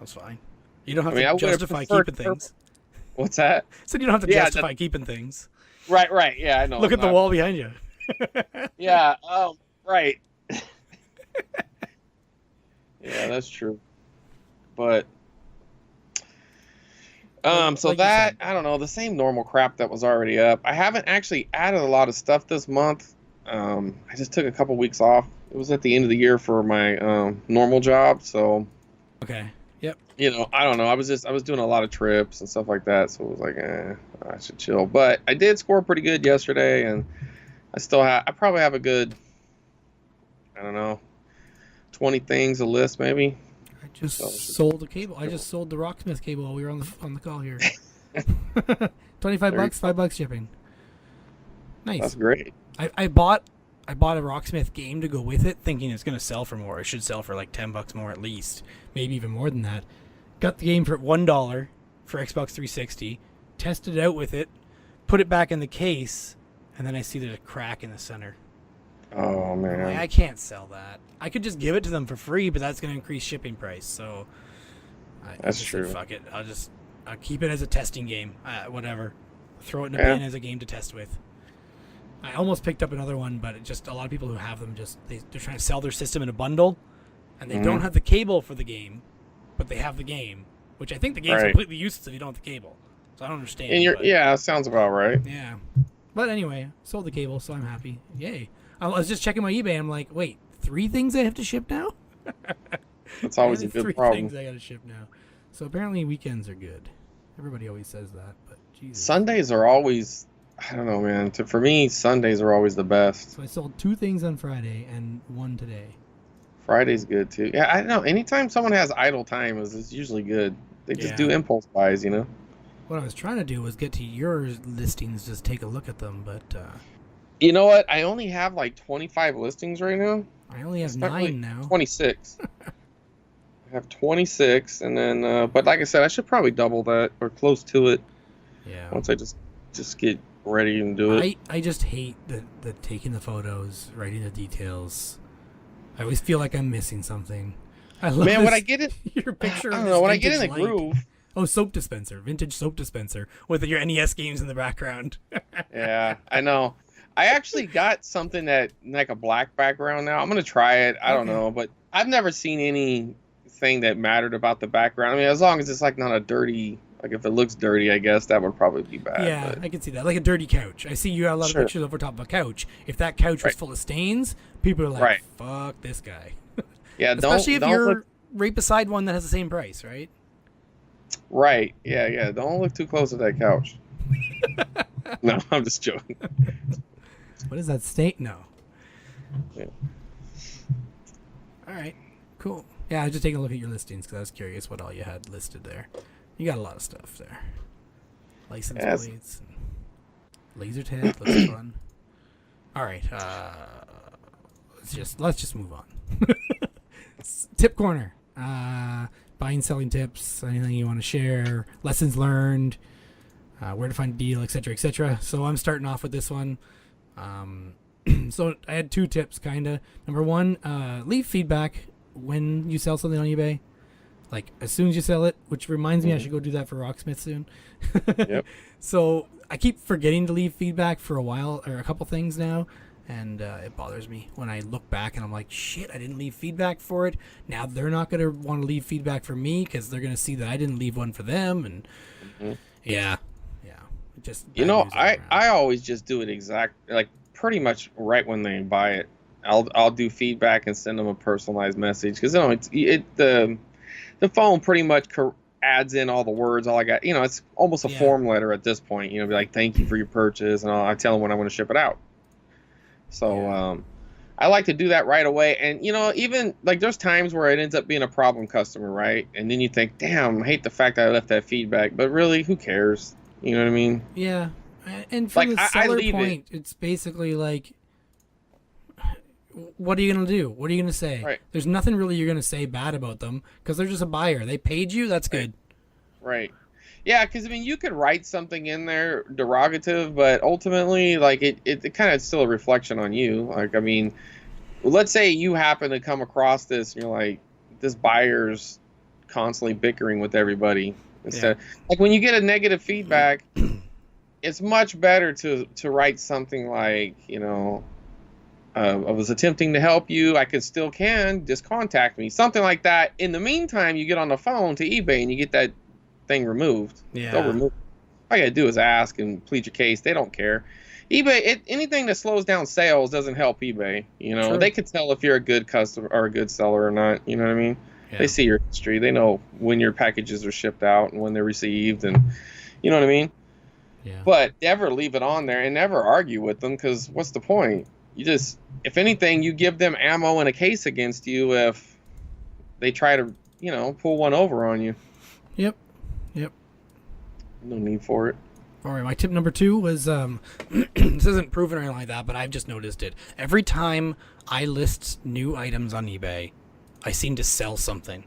S1: That's fine. You don't have
S2: I
S1: to justify keeping things.
S2: What's that?
S1: So you don't have to justify keeping things.
S2: Right. Yeah, I know.
S1: Look at the wall behind you.
S2: Yeah. Right. Yeah, that's true. But so
S1: like
S2: that, I don't know, the same normal crap that was already up. I haven't actually added a lot of stuff this month. I just took a couple weeks off. It was at the end of the year for my normal job, so
S1: okay. Yep.
S2: You know, I don't know. I was doing a lot of trips and stuff like that, so it was like, I should chill. But I did score pretty good yesterday, and I probably have a good, I don't know, 20 things, a list maybe.
S1: I just sold a cable. I just sold the Rocksmith cable while we were on the call here. $25, $5 shipping. Nice.
S2: That's great.
S1: I bought a Rocksmith game to go with it, thinking it's going to sell for more. It should sell for like $10 more at least, maybe even more than that. Got the game for $1 for Xbox 360, tested it out with it, put it back in the case, and then I see there's a crack in the center.
S2: Oh man!
S1: Like, I can't sell that. I could just give it to them for free, but that's going to increase shipping price. So
S2: that's
S1: just
S2: true.
S1: Said, fuck it. I'll keep it as a testing game. Whatever. Throw it in a bin as a game to test with. I almost picked up another one, but it just a lot of people who have them they're trying to sell their system in a bundle, and they don't have the cable for the game, but they have the game, which I think the game's completely useless if you don't have the cable. So I don't understand.
S2: And sounds about right.
S1: Yeah, but anyway, sold the cable, so I'm happy. Yay! I was just checking my eBay. And I'm like, wait, 3 things I have to ship now?
S2: That's always a good
S1: 3
S2: problem.
S1: 3 things I got to ship now. So apparently weekends are good. Everybody always says that, but Jesus.
S2: Sundays are always, I don't know, man. For me, Sundays are always the best.
S1: So I sold 2 things on Friday and 1 today.
S2: Friday's good too. Yeah, I don't know. Anytime someone has idle time, it's usually good. They just do impulse buys, you know.
S1: What I was trying to do was get to your listings, just take a look at them, but
S2: you know what? I only have like 25 listings right now.
S1: I only have 9 now.
S2: 26. I have 26, and then, but like I said, I should probably double that or close to it.
S1: Yeah.
S2: Once I just get ready and do it.
S1: I just hate the taking the photos, writing the details. I always feel like I'm missing something. I love
S2: when I get it,
S1: your picture.
S2: I don't know. When I get in the groove.
S1: Oh, soap dispenser, vintage soap dispenser with your NES games in the background.
S2: Yeah, I know. I actually got something that like a black background now. I'm gonna try it. I don't know, but I've never seen anything that mattered about the background. I mean, as long as it's like not a dirty, like if it looks dirty, I guess that would probably be bad.
S1: Yeah,
S2: but.
S1: I can see that. Like a dirty couch. I see you have a lot of pictures over top of a couch. If that couch was full of stains, people are like, "Fuck this guy."
S2: Yeah,
S1: especially if you're right beside one that has the same price, right?
S2: Right. Yeah. Don't look too close to that couch. No, I'm just joking.
S1: What is that state? No.
S2: Yeah.
S1: All right. Cool. Yeah, I was just taking a look at your listings because I was curious what all you had listed there. You got a lot of stuff there. License plates, and laser tag. Looks fun. All right. Let's just move on. Tip corner. Buying, selling tips. Anything you want to share? Lessons learned. Where to find a deal, etc., etc. So I'm starting off with this one. So I had 2 tips, kind of. Number 1, leave feedback when you sell something on eBay. Like, as soon as you sell it, which reminds me I should go do that for Rocksmith soon.
S2: Yep.
S1: So I keep forgetting to leave feedback for a while, or a couple things now, and it bothers me when I look back and I'm like, shit, I didn't leave feedback for it. Now they're not going to want to leave feedback for me because they're going to see that I didn't leave one for them, and yeah. It just,
S2: you know, I always just do it pretty much right when they buy it. I'll do feedback and send them a personalized message because the phone pretty much adds in all the words. All I got, you know, it's almost a form letter at this point. You know, be like, thank you for your purchase, and I tell them when I want to ship it out. So I like to do that right away. And you know, even like there's times where it ends up being a problem customer, right? And then you think, damn, I hate the fact that I left that feedback, but really, who cares? You know what I mean?
S1: Yeah. And from the seller point, it's basically like, what are you going to do? What are you going to say?
S2: Right.
S1: There's nothing really you're going to say bad about them because they're just a buyer. They paid you. That's good.
S2: Right. Yeah, because, I mean, you could write something in there derogative, but ultimately, like, it kind of still a reflection on you. Like, I mean, let's say you happen to come across this and you're like, this buyer's constantly bickering with everybody. Instead, like when you get a negative feedback, it's much better to write something like, you know, I was attempting to help you. I can. Just contact me. Something like that. In the meantime, you get on the phone to eBay and you get that thing removed.
S1: Yeah.
S2: They'll remove it. All you gotta do is ask and plead your case. They don't care. eBay, anything that slows down sales doesn't help eBay. You know, they can tell if you're a good customer or a good seller or not. You know what I mean? Yeah. They see your history. They know when your packages are shipped out and when they're received, and you know what I mean? Yeah. But never leave it on there and never argue with them, because what's the point? You just, if anything, you give them ammo in a case against you if they try to, you know, pull one over on you.
S1: Yep.
S2: No need for it.
S1: All right, my tip number 2 was, this isn't proven or anything like that, but I've just noticed it. Every time I list new items on eBay, I seem to sell something.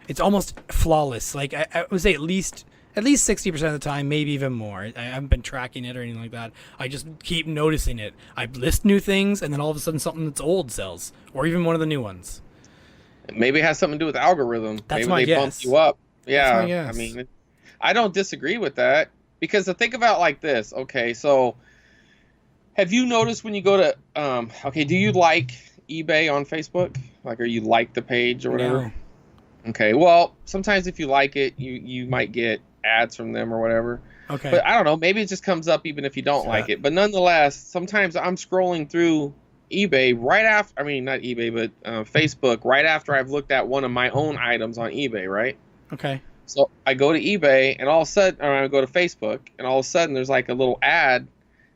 S1: It's almost flawless. Like, I would say at least 60% of the time, maybe even more. I haven't been tracking it or anything like that. I just keep noticing it. I list new things, and then all of a sudden something that's old sells, or even one of the new ones.
S2: Maybe it has something to do with the algorithm.
S1: That's
S2: maybe they bump you up. Yeah,
S1: I
S2: mean, I don't disagree with that, because to think about like this. Okay, so have you noticed when you go to do you like eBay on Facebook? Like, or you like the page or whatever?
S1: No.
S2: Okay, well, sometimes if you like it, you might get ads from them or whatever.
S1: Okay.
S2: But I don't know, maybe it just comes up even if you don't like it. But nonetheless, sometimes I'm scrolling through eBay right after, not eBay, but Facebook right after I've looked at one of my own items on eBay, right?
S1: Okay.
S2: So I go to eBay and all of a sudden, or I go to Facebook and all of a sudden there's like a little ad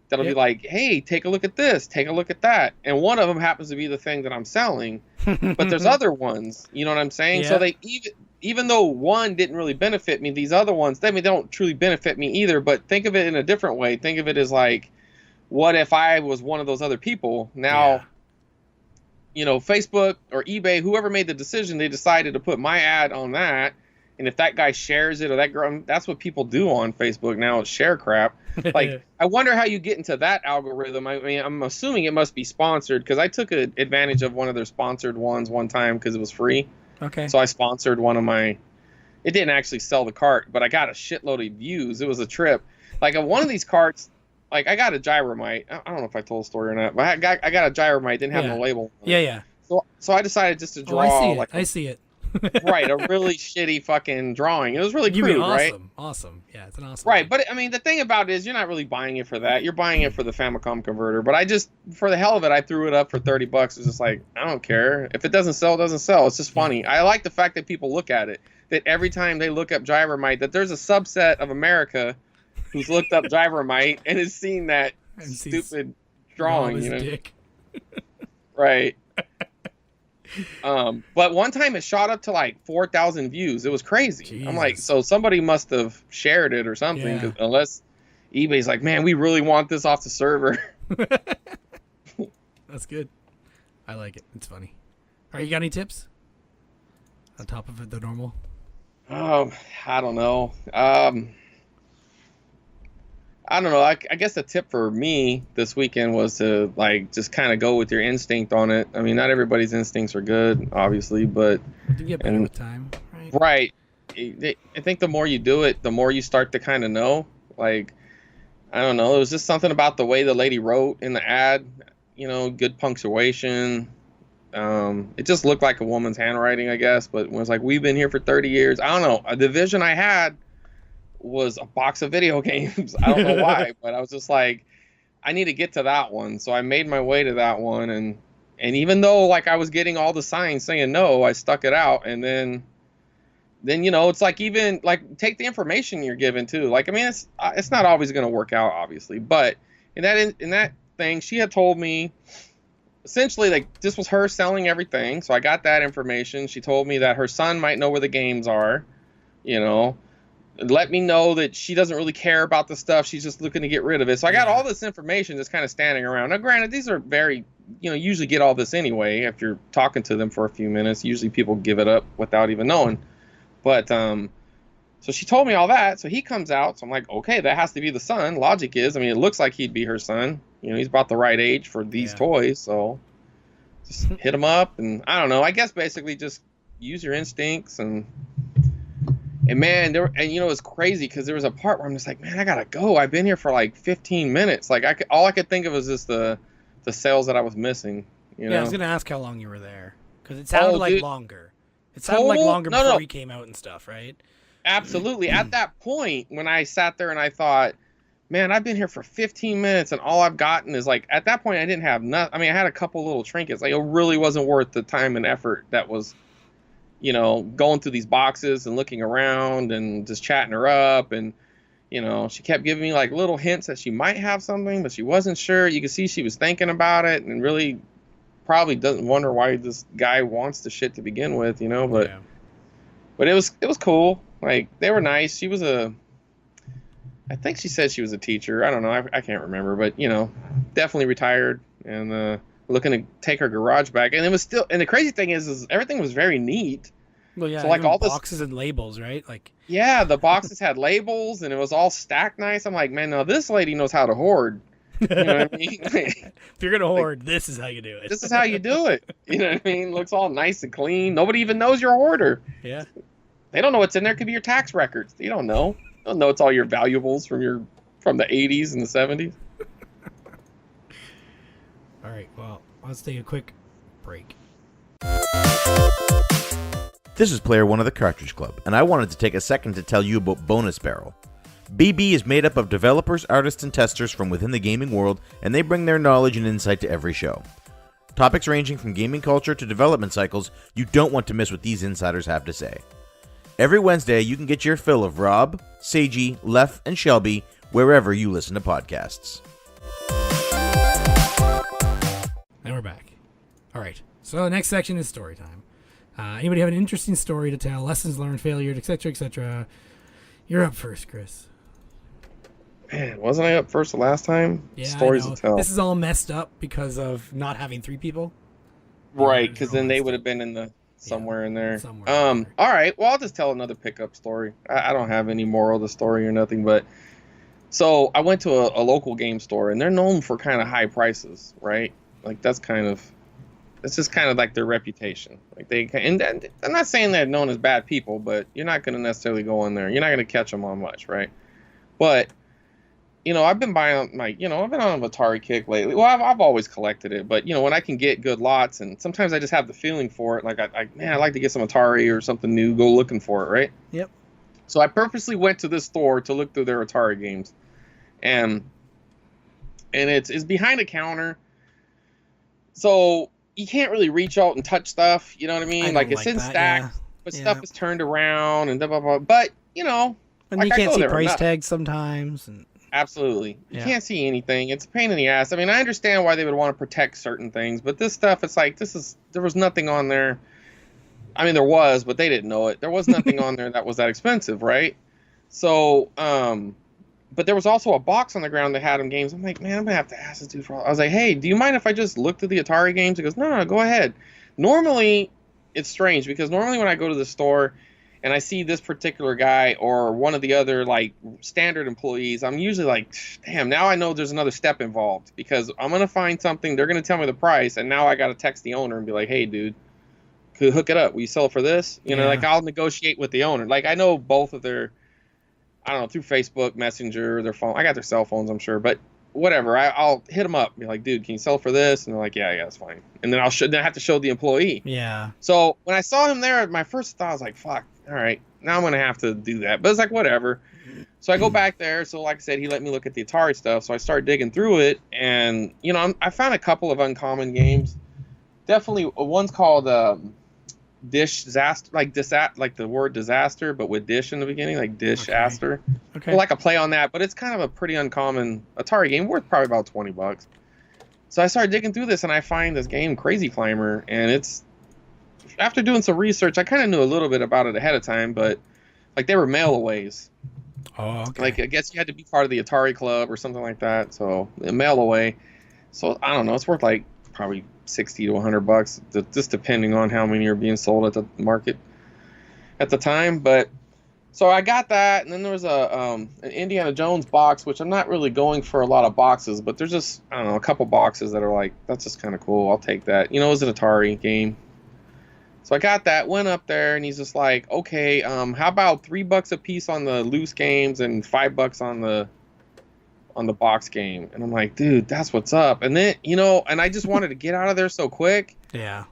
S2: that'll be like, hey, take a look at this, take a look at that. And one of them happens to be the thing that I'm selling, but there's other ones, you know what I'm saying? Yeah. So they, even though one didn't really benefit me, these other ones, they don't truly benefit me either, but think of it in a different way. Think of it as like, what if I was one of those other people? Now, you know, Facebook or eBay, whoever made the decision, they decided to put my ad on that. And if that guy shares it, or that girl, that's what people do on Facebook now, is share crap. Like, I wonder how you get into that algorithm. I mean, I'm assuming it must be sponsored, because I took advantage of one of their sponsored ones one time because it was free. Okay. So I sponsored one of my, it didn't actually sell the cart, but I got a shitload of views. It was a trip. Like, one of these carts, like, I got a gyromite. I don't know if I told the story or not, but I got a gyromite, didn't have no label.
S1: Yeah.
S2: So I decided just to draw.
S1: I see it.
S2: Right, a really shitty fucking drawing. It was really crude, right?
S1: Awesome. Yeah, it's an awesome.
S2: Right, but I mean, the thing about it is, you're not really buying it for that. You're buying it for the Famicom converter. But I just, for the hell of it, I threw it up for $30. It's just like, I don't care. If it doesn't sell, it doesn't sell. It's just funny. I like the fact that people look at it. That every time they look up Gyromite, that there's a subset of America who's looked up Gyromite and has seen that stupid drawing. You know?
S1: Dick.
S2: Right. But one time it shot up to like 4,000 views. It was crazy. Jesus. I'm like, so somebody must have shared it or something. Yeah. Unless eBay's like, man, we really want this off the server.
S1: That's good. I like it. It's funny. All right, you got any tips on top of the normal?
S2: I don't know. I don't know. I guess the tip for me this weekend was to like just kind of go with your instinct on it. I mean, not everybody's instincts are good, obviously, but
S1: you get better with time, right?
S2: Right. I think the more you do it, the more you start to kind of know. Like, I don't know. It was just something about the way the lady wrote in the ad. You know, good punctuation. It just looked like a woman's handwriting, I guess. But it was like, we've been here for 30 years. I don't know. The vision I had was a box of video games. I don't know why, but I was just like, I need to get to that one. So I made my way to that one, and even though like I was getting all the signs saying no, I stuck it out. And then you know, it's like, even like, take the information you're given too. Like, I mean, it's not always going to work out, obviously, but in that thing, she had told me essentially like this was her selling everything. So I got that information. She told me that her son might know where the games are, you know. Let me know that she doesn't really care about the stuff. She's just looking to get rid of it. So I got all this information just kind of standing around. Now, granted, these are very, you know, usually get all this anyway. If you're talking to them for a few minutes, usually people give it up without even knowing. But, so she told me all that. So he comes out. So I'm like, okay, that has to be the son. Logic is, I mean, it looks like he'd be her son. You know, he's about the right age for these toys. So just hit him up. And I don't know. I guess basically just use your instincts, and man, it was crazy because there was a part where I'm just like, man, I gotta go. I've been here for like 15 minutes. Like all I could think of was just the sales that I was missing. You know?
S1: I was gonna ask how long you were there because it sounded like longer. It sounded
S2: Total?
S1: like longer before
S2: No.
S1: we came out and stuff, right?
S2: Absolutely. At that point, when I sat there and I thought, man, I've been here for 15 minutes and all I've gotten is like, at that point, I didn't have nothing. I mean, I had a couple little trinkets. Like, it really wasn't worth the time and effort that was, going through these boxes and looking around and just chatting her up. And, she kept giving me like little hints that she might have something, but she wasn't sure. You could see she was thinking about it and really probably doesn't wonder why this guy wants the shit to begin with, but.
S1: Yeah.
S2: But it was cool. Like, they were nice. She was I think she said she was a teacher. I don't know. I can't remember. But, definitely retired and looking to take her garage back. And it was still, and the crazy thing is everything was very neat.
S1: Well, yeah,
S2: so like all
S1: boxes and labels, right? Like,
S2: yeah, the boxes had labels and it was all stacked nice. I'm like, man, now this lady knows how to hoard. You know what I mean?
S1: If you're gonna hoard, this is how you do it.
S2: This is how you do it. You know what I mean? Looks all nice and clean. Nobody even knows you're a hoarder.
S1: Yeah.
S2: They don't know what's in there. It could be your tax records. You don't know. You don't know it's all your valuables from the 80s and the 70s.
S1: All right. Well, let's take a quick break.
S3: This is Player One of the Cartridge Club, and I wanted to take a second to tell you about Bonus Barrel. BB is made up of developers, artists, and testers from within the gaming world, and they bring their knowledge and insight to every show. Topics ranging from gaming culture to development cycles, you don't want to miss what these insiders have to say. Every Wednesday, you can get your fill of Rob, Seiji, Lef, and Shelby wherever you listen to podcasts.
S1: And we're back. All right. So the next section is story time. Anybody have an interesting story to tell, lessons learned, failure, etc., etc.? You're up first, Chris.
S2: Man, wasn't I up first the last time?
S1: Yeah,
S2: Stories
S1: I know.
S2: to tell.
S1: This is all messed up because of not having three people.
S2: Right, because then they would have been in the somewhere in there.
S1: Somewhere in there.
S2: All right. Well, I'll just tell another pickup story. I don't have any moral of the story or nothing, but so I went to a local game store, and they're known for kind of high prices, right? Like that's just kind of like their reputation. Like I'm not saying they're known as bad people, but you're not going to necessarily go in there. You're not going to catch them on much, right? But I've been buying I've been on an Atari kick lately. Well, I've always collected it, but when I can get good lots, and sometimes I just have the feeling for it. Like I like to get some Atari or something new. Go looking for it, right?
S1: Yep.
S2: So I purposely went to this store to look through their Atari games, and it's behind a counter, so you can't really reach out and touch stuff. You know what I mean? Like it's in stacks, but stuff is turned around and blah blah blah. But
S1: and
S2: like
S1: you can't see price tags sometimes. And
S2: absolutely, you can't see anything. It's a pain in the ass. I mean, I understand why they would want to protect certain things, but this stuff, it's like there was nothing on there. I mean, there was, but they didn't know it. There was nothing on there that was that expensive, right? So, but there was also a box on the ground that had them games. I'm like, man, I'm gonna have to ask this dude for. I was like, hey, do you mind if I just look through the Atari games? He goes, no, go ahead. Normally, it's strange because normally when I go to the store and I see this particular guy or one of the other like standard employees, I'm usually like, damn, now I know there's another step involved because I'm gonna find something. They're gonna tell me the price, and now I gotta text the owner and be like, hey, dude, could hook it up? Will you sell it for this? Like I'll negotiate with the owner. Like I know both of their, I don't know, through Facebook Messenger, their phone. I got their cell phones, I'm sure, but whatever. I'll hit them up, be like, dude, can you sell it for this? And they're like, yeah, that's fine. And then then I have to show the employee.
S1: Yeah.
S2: So when I saw him there, my first thought was like, fuck, all right, now I'm gonna have to do that. But it's like whatever. So I go back there. So like I said, he let me look at the Atari stuff. So I started digging through it, and I found a couple of uncommon games. Definitely, one's called Disaster, like the word disaster, but with dish in the beginning, like Dish-aster.
S1: Okay.
S2: Well, like a play on that, but it's kind of a pretty uncommon Atari game, worth probably about $20. So I started digging through this, and I find this game, Crazy Climber, and it's after doing some research, I kind of knew a little bit about it ahead of time, but like they were mail-aways.
S1: Oh, okay.
S2: Like I guess you had to be part of the Atari club or something like that. So mail away. So I don't know. It's worth like probably $60 to $100, just depending on how many are being sold at the market at the time. But so I got that, and then there was an Indiana Jones box, which I'm not really going for a lot of boxes, but there's just a couple boxes that are like that's just kind of cool. I'll take that. It was an Atari game. So I got that, went up there, and he's just like, okay, how about $3 a piece on the loose games and $5 on the box game? And I'm like, dude, that's what's up. And then, and I just wanted to get out of there so quick.
S1: Yeah.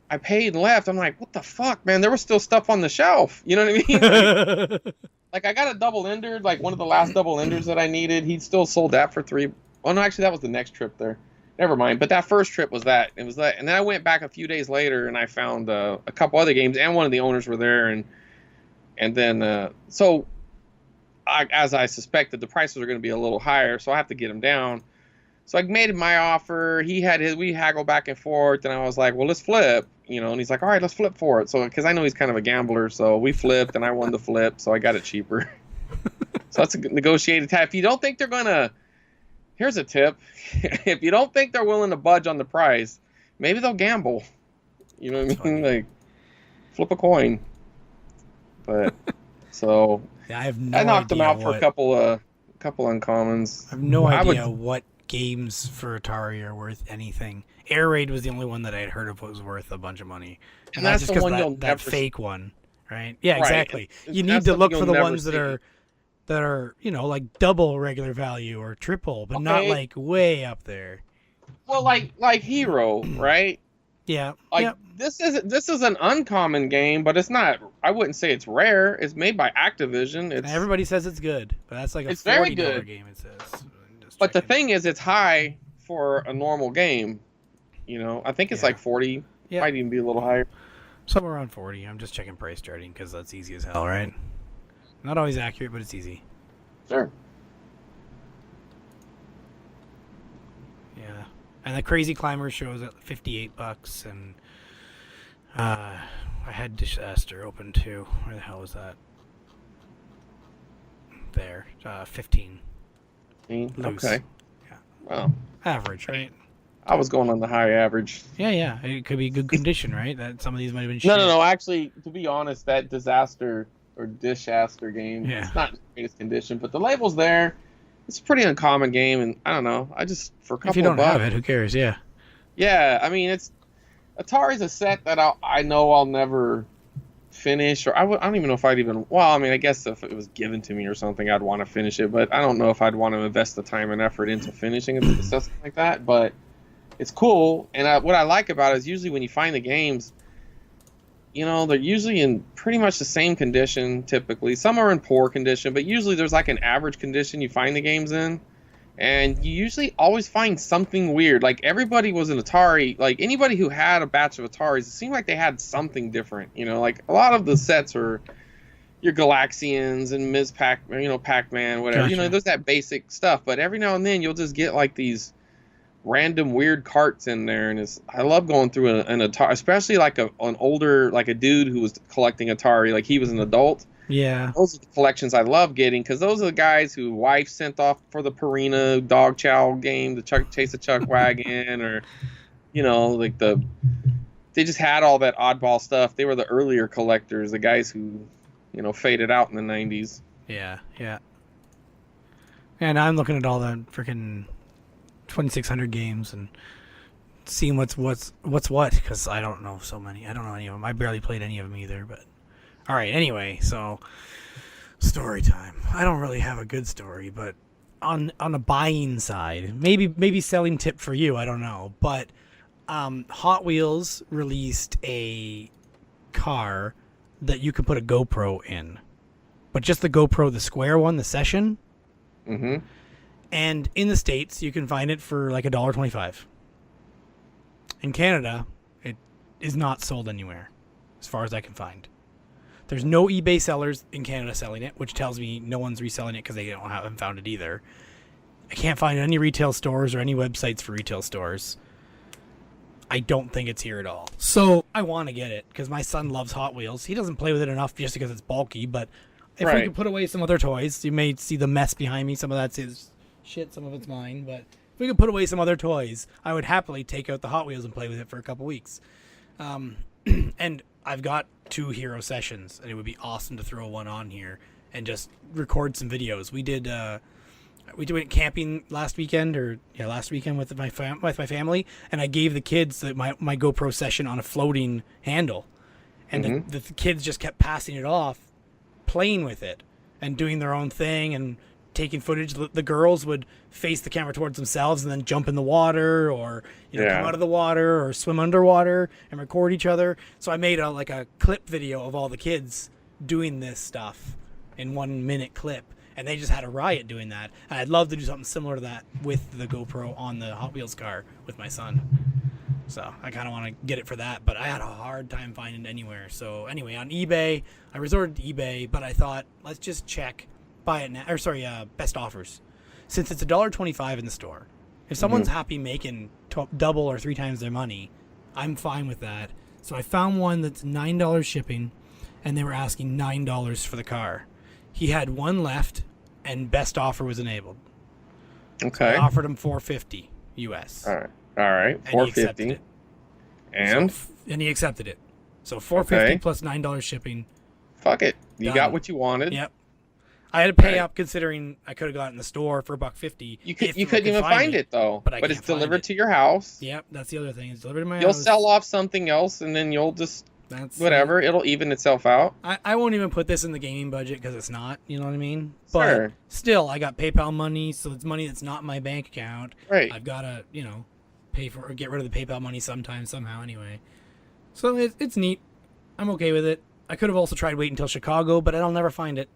S2: I paid and left. I'm like, what the fuck, man? There was still stuff on the shelf. You know what I mean? Like I got a double ender, like one of the last double enders that I needed. He still sold that for $3. Oh no, actually that was the next trip there. Never mind. But that first trip was that. It was that. And then I went back a few days later and I found a couple other games, and one of the owners were there. And then so as I suspected, the prices are going to be a little higher, so I have to get them down. So I made my offer. He had his. We haggled back and forth, and I was like, "Well, let's flip," And he's like, "All right, let's flip for it." So because I know he's kind of a gambler, so we flipped, and I won the flip, so I got it cheaper. So that's a negotiated tap. If you don't think they're gonna, here's a tip: if you don't think they're willing to budge on the price, maybe they'll gamble. You know what I mean? Like flip a coin. But so
S1: yeah, I have no
S2: I knocked them
S1: idea
S2: out for a couple uncommons.
S1: I have no idea what games for Atari are worth anything. Air Raid was the only one that I had heard of was worth a bunch of money,
S2: and that's
S1: just
S2: the one
S1: you'll that fake one, right? Yeah, exactly.
S2: Right.
S1: You need to look for the ones that are like double regular value or triple, but not like way up there.
S2: Well, like Hero, right?
S1: Yeah.
S2: Like this is an uncommon game, but it's not. I wouldn't say it's rare. It's made by Activision.
S1: Everybody says it's good, but that's like a
S2: $40 very good
S1: game. It says.
S2: But the thing is, it's high for a normal game. I think it's like 40. Yeah. Might even be a little higher.
S1: Somewhere around 40. I'm just checking price charting because that's easy as hell, right? Not always accurate, but it's easy.
S2: Sure.
S1: Yeah. And the Crazy Climber shows at $58, and I had Disaster open too. Where the hell was that? There, 15. Loose.
S2: Okay.
S1: Yeah.
S2: Well,
S1: average, right?
S2: I was going on the high average.
S1: Yeah. It could be good condition, right? That some of these might have been shit.
S2: No. Actually, to be honest, that Disaster or Dishaster game, it's not in the greatest condition, but the label's there. It's a pretty uncommon game, and I don't know. I just for a couple of bucks.
S1: If you don't have it, who cares? Yeah.
S2: Yeah, I mean, Atari's a set that I know I'll never finish, or I don't even know if I'd even. Well, I mean, I guess if it was given to me or something, I'd want to finish it, but I don't know if I'd want to invest the time and effort into finishing it, something like that. But it's cool, and what I like about it is usually when you find the games, they're usually in pretty much the same condition. Typically, some are in poor condition, but usually there's like an average condition you find the games in. And you usually always find something weird. Like everybody was an Atari. Like anybody who had a batch of Ataris, it seemed like they had something different. Like a lot of the sets are your Galaxians and Ms. Pac-Man, whatever.
S1: Gotcha.
S2: There's that basic stuff. But every now and then you'll just get like these random weird carts in there, and I love going through an Atari, especially like an older, like a dude who was collecting Atari. Like he was an adult.
S1: Yeah,
S2: those are the collections I love getting, because those are the guys who wife sent off for the Purina dog chow game, the chase a chuck wagon, or like they just had all that oddball stuff. They were the earlier collectors, the guys who faded out in the 90s.
S1: Yeah. And I'm looking at all the freaking 2600 games and seeing what's what, because I don't know so many. I don't know any of them. I barely played any of them either, but. All right, anyway, so story time. I don't really have a good story, but on a buying side, maybe selling tip for you, I don't know, but Hot Wheels released a car that you could put a GoPro in, but just the GoPro, the square one, the Session.
S2: Mm-hmm.
S1: And in the States, you can find it for like $1.25. In Canada, it is not sold anywhere, as far as I can find. There's no eBay sellers in Canada selling it, which tells me no one's reselling it because they haven't found it either. I can't find any retail stores or any websites for retail stores. I don't think it's here at all. So I want to get it because my son loves Hot Wheels. He doesn't play with it enough just because it's bulky, but if we could put away some other toys, you may see the mess behind me. Some of that's his shit, some of it's mine, but if we could put away some other toys, I would happily take out the Hot Wheels and play with it for a couple weeks. And I've got 2 Hero Sessions, and it would be awesome to throw one on here and just record some videos. We did We went camping last weekend with my family, and I gave the kids my GoPro session on a floating handle, and the kids just kept passing it off, playing with it, and doing their own thing and taking footage. The girls would face the camera towards themselves and then jump in the water, or come out of the water, or swim underwater and record each other. So I made a clip video of all the kids doing this stuff in 1 minute clip. And they just had a riot doing that. And I'd love to do something similar to that with the GoPro on the Hot Wheels car with my son. So I kind of want to get it for that, but I had a hard time finding it anywhere. So anyway, on eBay, I resorted to eBay, but I thought, let's just check best offers. Since it's $1.25 in the store, if someone's happy making double or 3 times their money, I'm fine with that. So I found one that's $9 shipping, and they were asking $9 for the car. He had one left, and best offer was enabled.
S2: Okay.
S1: So I offered him $450 US.
S2: All right. $450.
S1: And he accepted it. So $450 plus $9 shipping.
S2: Fuck it. You
S1: Done.
S2: got what you wanted.
S1: Yep. I had to pay up, considering I could have got it in the store for $1.50.
S2: You couldn't even find it though.
S1: But
S2: it's delivered to your house.
S1: Yep, that's the other thing. It's delivered to my house.
S2: You'll sell off something else, and then you'll just whatever. It'll even itself out.
S1: I won't even put this in the gaming budget because it's not. You know what I mean?
S2: Sure.
S1: But still, I got PayPal money, so it's money that's not in my bank account.
S2: Right.
S1: I've got to pay for or get rid of the PayPal money somehow anyway. So it's neat. I'm okay with it. I could have also tried waiting until Chicago, but I'll never find it.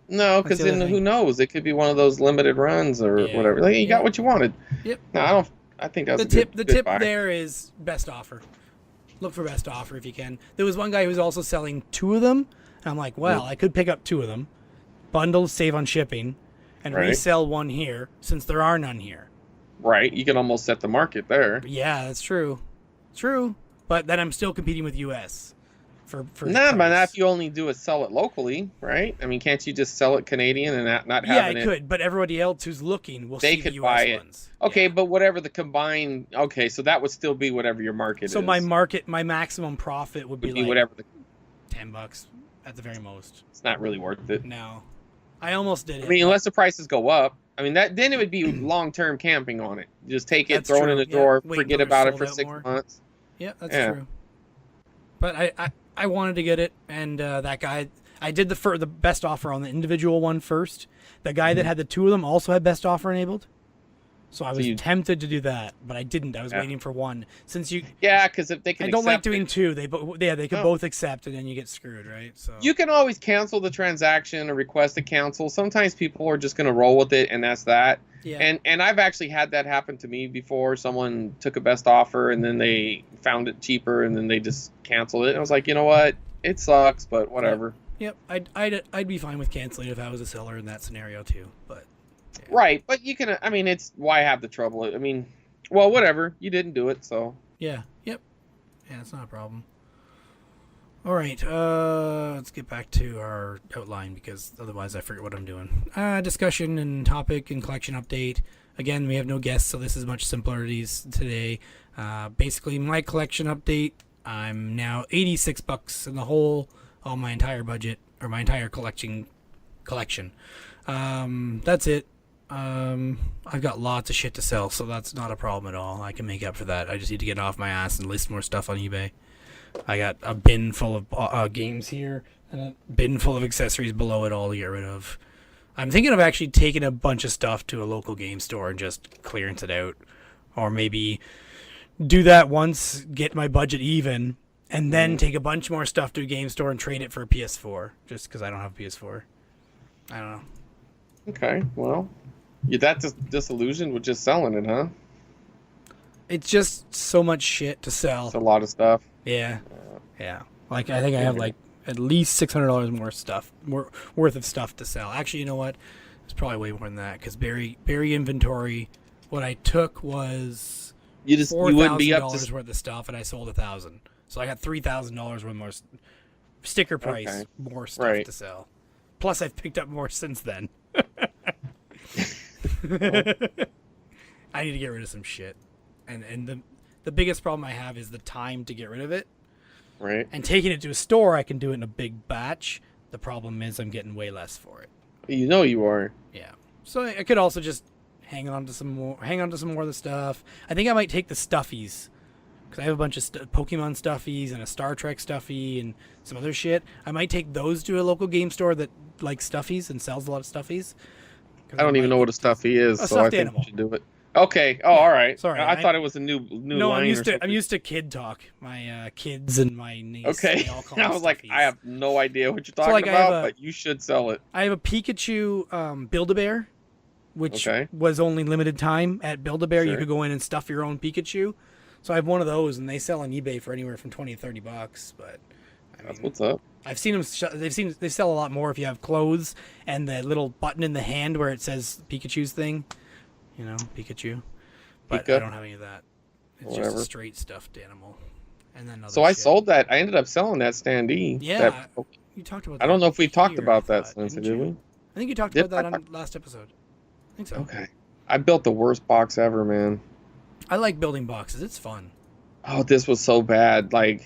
S2: No, because then who knows? It could be one of those limited runs or whatever. Like, you got what you wanted.
S1: Yep.
S2: No, I think that's
S1: the
S2: good
S1: tip
S2: buy.
S1: there is best offer. Look for best offer if you can. There was one guy who was also selling 2 of them. And I'm like, well, I could pick up 2 of them, bundle, save on shipping, and resell one here since there are none here.
S2: Right. You can almost set the market there.
S1: Yeah, that's true. True. But then I'm still competing with US. For
S2: but not if you only sell it locally, right? I mean, can't you just sell it Canadian and not having it?
S1: Yeah, I could, but everybody else who's looking will see the US
S2: buy it.
S1: ones.
S2: Okay, but whatever the combined, so that would still be whatever your market is.
S1: So my maximum profit would be like
S2: whatever
S1: $10 at the very most.
S2: It's not really worth it.
S1: No. I almost did it.
S2: I mean, unless the prices go up. I mean, then it would be long-term camping on it. You just take it,
S1: That's
S2: throw
S1: true.
S2: it in the drawer, forget about it for
S1: sold out
S2: 6
S1: more.
S2: months.
S1: Yeah, that's true. But I wanted to get it, and that guy, I did the best offer on the individual one first. The guy that had the 2 of them also had best offer enabled. So I was tempted to do that, but I didn't. I was waiting for one. Since
S2: because if they can,
S1: I don't like doing 2. They could both accept, and then you get screwed, right? So
S2: you can always cancel the transaction or request a cancel. Sometimes people are just going to roll with it, and that's that. Yeah. And I've actually had that happen to me before. Someone took a best offer, and then they found it cheaper, and then they just canceled it. And I was like, you know what? It sucks, but whatever.
S1: Yep. I'd be fine with canceling if I was a seller in that scenario too, but. Yeah.
S2: Right, but you can. I mean, it's why have the trouble. I mean, well, whatever. You didn't do it, so.
S1: Yeah. Yep. Yeah, it's not a problem. All right. Let's get back to our outline because otherwise I forget what I'm doing. Discussion and topic and collection update. Again, we have no guests, so this is much simpler today. Basically, my collection update. I'm now $86 in the hole on my entire budget or my entire collection. That's it. I've got lots of shit to sell, so that's not a problem at all. I can make up for that. I just need to get off my ass and list more stuff on eBay. I got a bin full of games here and a bin full of accessories below it all to get rid of. I'm thinking of actually taking a bunch of stuff to a local game store and just clearance it out. Or maybe do that once, get my budget even, and then take a bunch more stuff to a game store and trade it for a PS4, just because I don't have a PS4. I don't know.
S2: Okay, well, you're that disillusioned with just selling it, huh?
S1: It's just so much shit to sell.
S2: It's a lot of stuff.
S1: Yeah. Like I think I have like at least $600 more worth of stuff to sell. Actually, you know what? It's probably way more than that because Barry inventory. What I took was
S2: you wouldn't be up
S1: $4,000 worth of stuff, and I sold 1,000. So I got $3,000 worth more sticker price, more stuff to sell. Plus, I've picked up more since then. I need to get rid of some shit, and the biggest problem I have is the time to get rid of it.
S2: Right.
S1: And taking it to a store, I can do it in a big batch. The problem is I'm getting way less for it.
S2: You know you are.
S1: Yeah. So I could also just hang on to some more of the stuff. I think I might take the stuffies because I have a bunch of Pokemon stuffies and a Star Trek stuffy and some other shit. I might take those to a local game store that likes stuffies and sells a lot of stuffies.
S2: I don't even know what a stuffy is, so I think
S1: animal.
S2: you should do it. Okay. Oh, all right.
S1: Sorry,
S2: I thought it was a new
S1: no,
S2: line.
S1: I'm used to kid talk. My kids and my niece.
S2: Okay.
S1: They all call
S2: I
S1: them
S2: was like,
S1: stuffies.
S2: I have no idea what you're talking about, but you should sell it.
S1: I have a Pikachu Build-A-Bear, which was only limited time at Build-A-Bear. Sure. You could go in and stuff your own Pikachu. So I have one of those, and they sell on eBay for anywhere from $20 to $30. But
S2: that's what's up.
S1: I've seen them. They sell a lot more if you have clothes and the little button in the hand where it says Pikachu's thing. You know, Pikachu. But I don't have any of that. It's just a straight stuffed animal. And then
S2: so I sold that. I ended up selling that standee.
S1: Yeah, you talked about that.
S2: I don't know if we talked about that since, did we?
S1: I think you talked about that on last episode. I think so.
S2: Okay. I built the worst box ever, man.
S1: I like building boxes. It's fun.
S2: Oh, this was so bad. Like,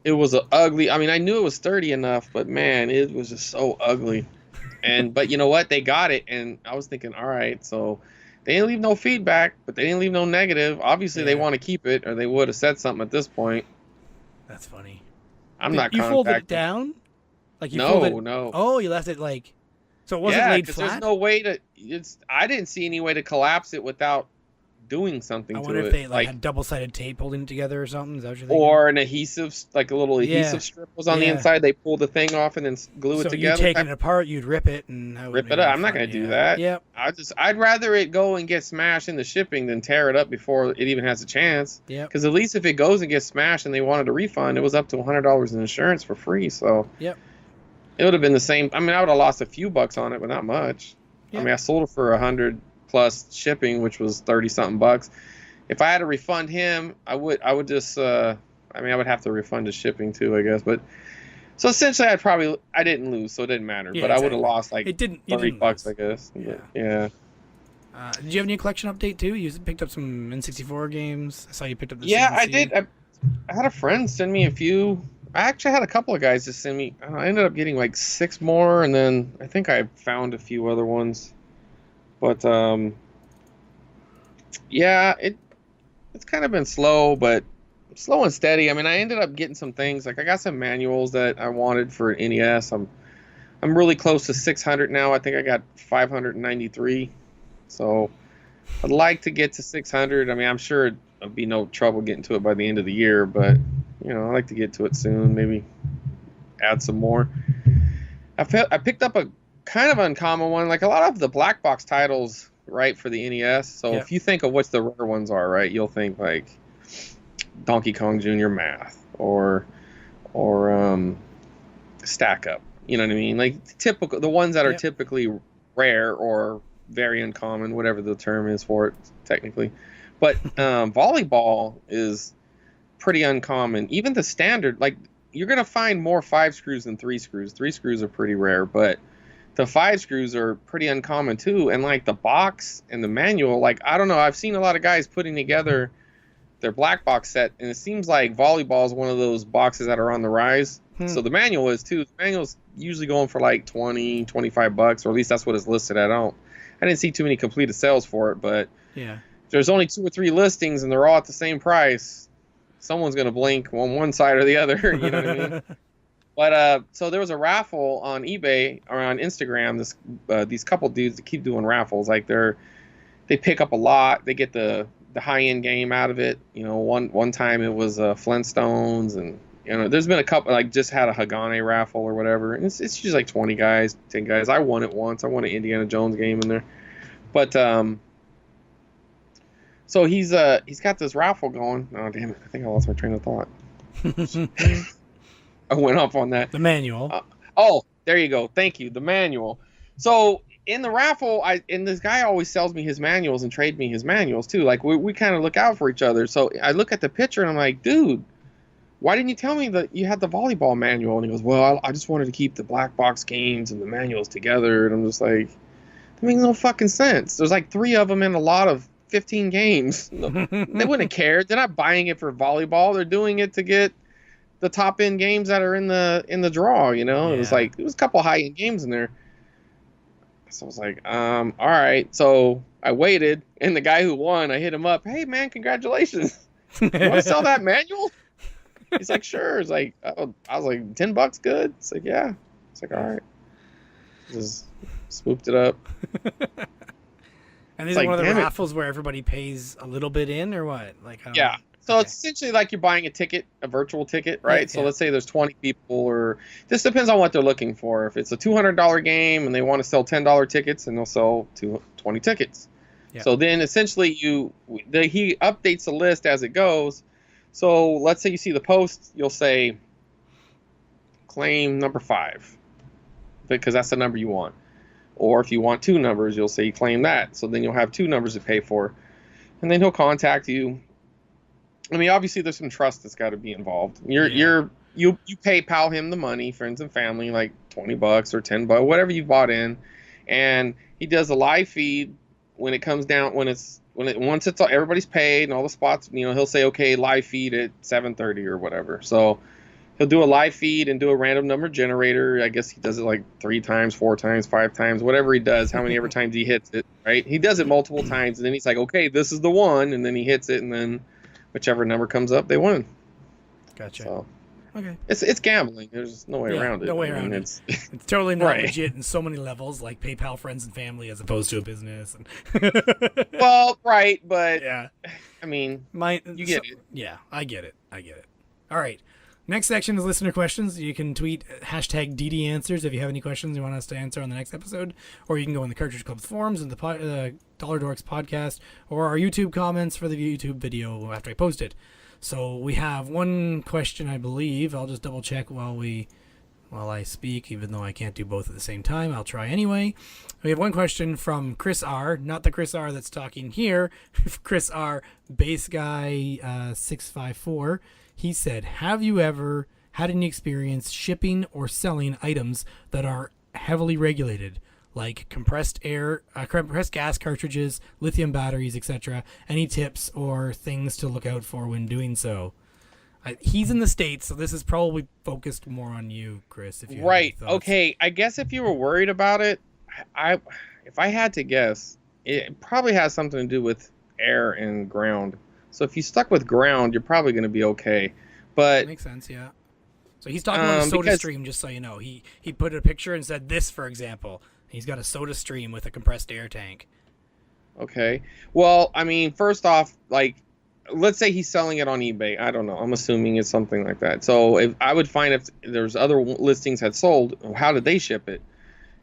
S2: it was ugly. I mean, I knew it was sturdy enough, but man, it was just so ugly. But you know what? They got it, and I was thinking, all right, so they didn't leave no feedback, but they didn't leave no negative. Obviously, they want to keep it, or they would have said something at this point.
S1: That's funny.
S2: You
S1: folded it down? Like
S2: no.
S1: Oh, you left it like, so it wasn't laid flat?
S2: There's no way to. I didn't see any way to collapse it without doing something to it.
S1: I wonder if they had double-sided tape holding it together or something. Is that what you're thinking?
S2: Or an adhesive, like a little adhesive strip was on the inside. They pull the thing off and then glue it together.
S1: So you taking it apart, you'd rip it and
S2: rip it up. I'm not going to do that.
S1: Yeah.
S2: I'd rather it go and get smashed in the shipping than tear it up before it even has a chance.
S1: Yeah.
S2: Because at least if it goes and gets smashed and they wanted a refund, it was up to $100 in insurance for free. So
S1: yep.
S2: It would have been the same. I mean, I would have lost a few bucks on it, but not much. Yep. I mean, I sold it for $100 plus shipping, which was 30 something bucks. If I had to refund him, I would just, I would have to refund his shipping too, I guess. But so essentially, I didn't lose, so it didn't matter.
S1: Yeah,
S2: but
S1: exactly.
S2: I would have lost like $30, I guess.
S1: Yeah.
S2: Yeah.
S1: Did you have any collection update too? You picked up some N64 games. I saw you picked up the
S2: Yeah,
S1: CNC.
S2: I did. I had a friend send me a few. I actually had a couple of guys just send me. I ended up getting like 6 more, and then I think I found a few other ones. But yeah, it's kind of been slow, but slow and steady. I mean, I ended up getting some things. Like I got some manuals that I wanted for NES. I'm really close to 600 now. I think I got 593. So I'd like to get to 600. I mean, I'm sure it'll be no trouble getting to it by the end of the year, but I'd like to get to it soon. Maybe add some more. I picked up a kind of uncommon one. Like a lot of the black box titles, right, for the NES. So if you think of what the rare ones are, right, you'll think like Donkey Kong Jr. Math or Stack Up. You know what I mean? Like typical, the ones that are typically rare or very uncommon, whatever the term is for it technically. But volleyball is pretty uncommon. Even the standard, like you're gonna find more 5 screws than 3 screws. 3 screws are pretty rare, but the 5 screws are pretty uncommon too. And like the box and the manual, like I don't know, I've seen a lot of guys putting together their black box set, and it seems like volleyball is one of those boxes that are on the rise. So the manual is too. The manual's usually going for like 20, 25 bucks, or at least that's what it's listed at. I didn't see too many completed sales for it, but there's only 2 or 3 listings and they're all at the same price. Someone's gonna blink on one side or the other. You know what I mean? But so there was a raffle on eBay or on Instagram. These couple dudes that keep doing raffles. Like they pick up a lot. They get the high end game out of it. One time it was Flintstones, and there's been a couple, like just had a Hagane raffle or whatever. And it's usually like 20 guys, 10 guys. I won it once. I won an Indiana Jones game in there. But so he's got this raffle going. Oh damn it! I think I lost my train of thought. I went off on that.
S1: The manual.
S2: There you go. Thank you. The manual. So in the raffle, and this guy always sells me his manuals and trade me his manuals too. Like we kind of look out for each other. So I look at the picture and I'm like, dude, why didn't you tell me that you had the volleyball manual? And he goes, well, I just wanted to keep the black box games and the manuals together. And I'm just like, that makes no fucking sense. There's like 3 of them in a lot of 15 games. They wouldn't care. They're not buying it for volleyball. They're doing it to get the top end games that are in the draw. It was a couple high end games in there. So I was like, all right. So I waited, and the guy who won, I hit him up. Hey, man, congratulations. You want to sell that manual? He's like, sure. It's like, oh, I was like, $10 good? It's like, yeah. It's like, all right. Just swooped it up.
S1: And these are one of the raffles where everybody pays a little bit in, or what? Like,
S2: yeah. So it's essentially like you're buying a ticket, a virtual ticket, right? Yeah, so let's say there's 20 people, or this depends on what they're looking for. If it's a $200 game and they want to sell $10 tickets, and they'll sell 20 tickets. Yeah. So then essentially he updates the list as it goes. So let's say you see the post, you'll say claim number 5 because that's the number you want. Or if you want 2 numbers, you'll say you claim that. So then you'll have 2 numbers to pay for. And then he'll contact you. I mean, obviously there's some trust that's got to be involved. You PayPal him the money, friends and family, like $20 or $10, whatever you bought in, and he does a live feed when it comes down once everybody's paid and all the spots. He'll say okay, live feed at 7:30 or whatever. So he'll do a live feed and do a random number generator. I guess he does it like 3 times, 4 times, 5 times, whatever he does. How many ever times he hits it, right? He does it multiple times, and then he's like, okay, this is the one, and then he hits it, and then whichever number comes up, they win.
S1: Gotcha.
S2: So,
S1: okay.
S2: It's gambling. There's no way around it.
S1: No way around it. It's totally not legit in so many levels, like PayPal friends and family as opposed to a business.
S2: Well, right, but
S1: yeah.
S2: I mean, you get it.
S1: Yeah, I get it. All right. Next section is listener questions. You can tweet #DDAnswers if you have any questions you want us to answer on the next episode, or you can go in the Cartridge Club's forums in the Dollar Dorks podcast, or our YouTube comments for the YouTube video after I post it. So we have one question, I believe. I'll just double check while I speak, even though I can't do both at the same time. I'll try anyway. We have one question from Chris R, not the Chris R that's talking here. Chris R, base guy 654. He said, have you ever had any experience shipping or selling items that are heavily regulated, like compressed gas cartridges, lithium batteries, etc.? Any tips or things to look out for when doing so? He's in the States, so this is probably focused more on you, Chris. If you
S2: right. Okay. I guess if you were worried about it, if I had to guess, it probably has something to do with air and ground. So if you stuck with ground, you're probably going to be okay. But
S1: that makes sense, yeah. So he's talking about a soda stream, just so you know. He put a picture and said this, for example. He's got a soda stream with a compressed air tank.
S2: Okay. Well, I mean, first off, like, let's say he's selling it on eBay. I don't know. I'm assuming it's something like that. So if I would find if there's other listings had sold, how did they ship it?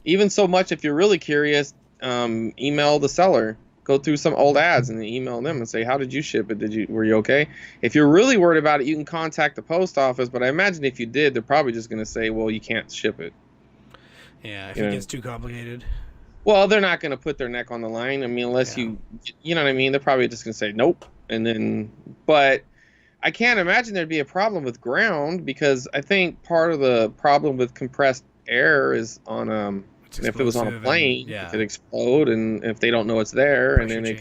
S2: Even so much, if you're really curious, email the seller. Go through some old ads and email them and say, how did you ship it? Were you okay? If you're really worried about it, you can contact the post office. But I imagine if you did, they're probably just going to say, well, you can't ship it.
S1: Yeah, if it gets too complicated.
S2: Well, they're not going to put their neck on the line. I mean, unless you know what I mean? They're probably just going to say, nope. And then, but I can't imagine there'd be a problem with ground, because I think part of the problem with compressed air is on, if it was on a plane, it could explode, and if they don't know it's there, and then it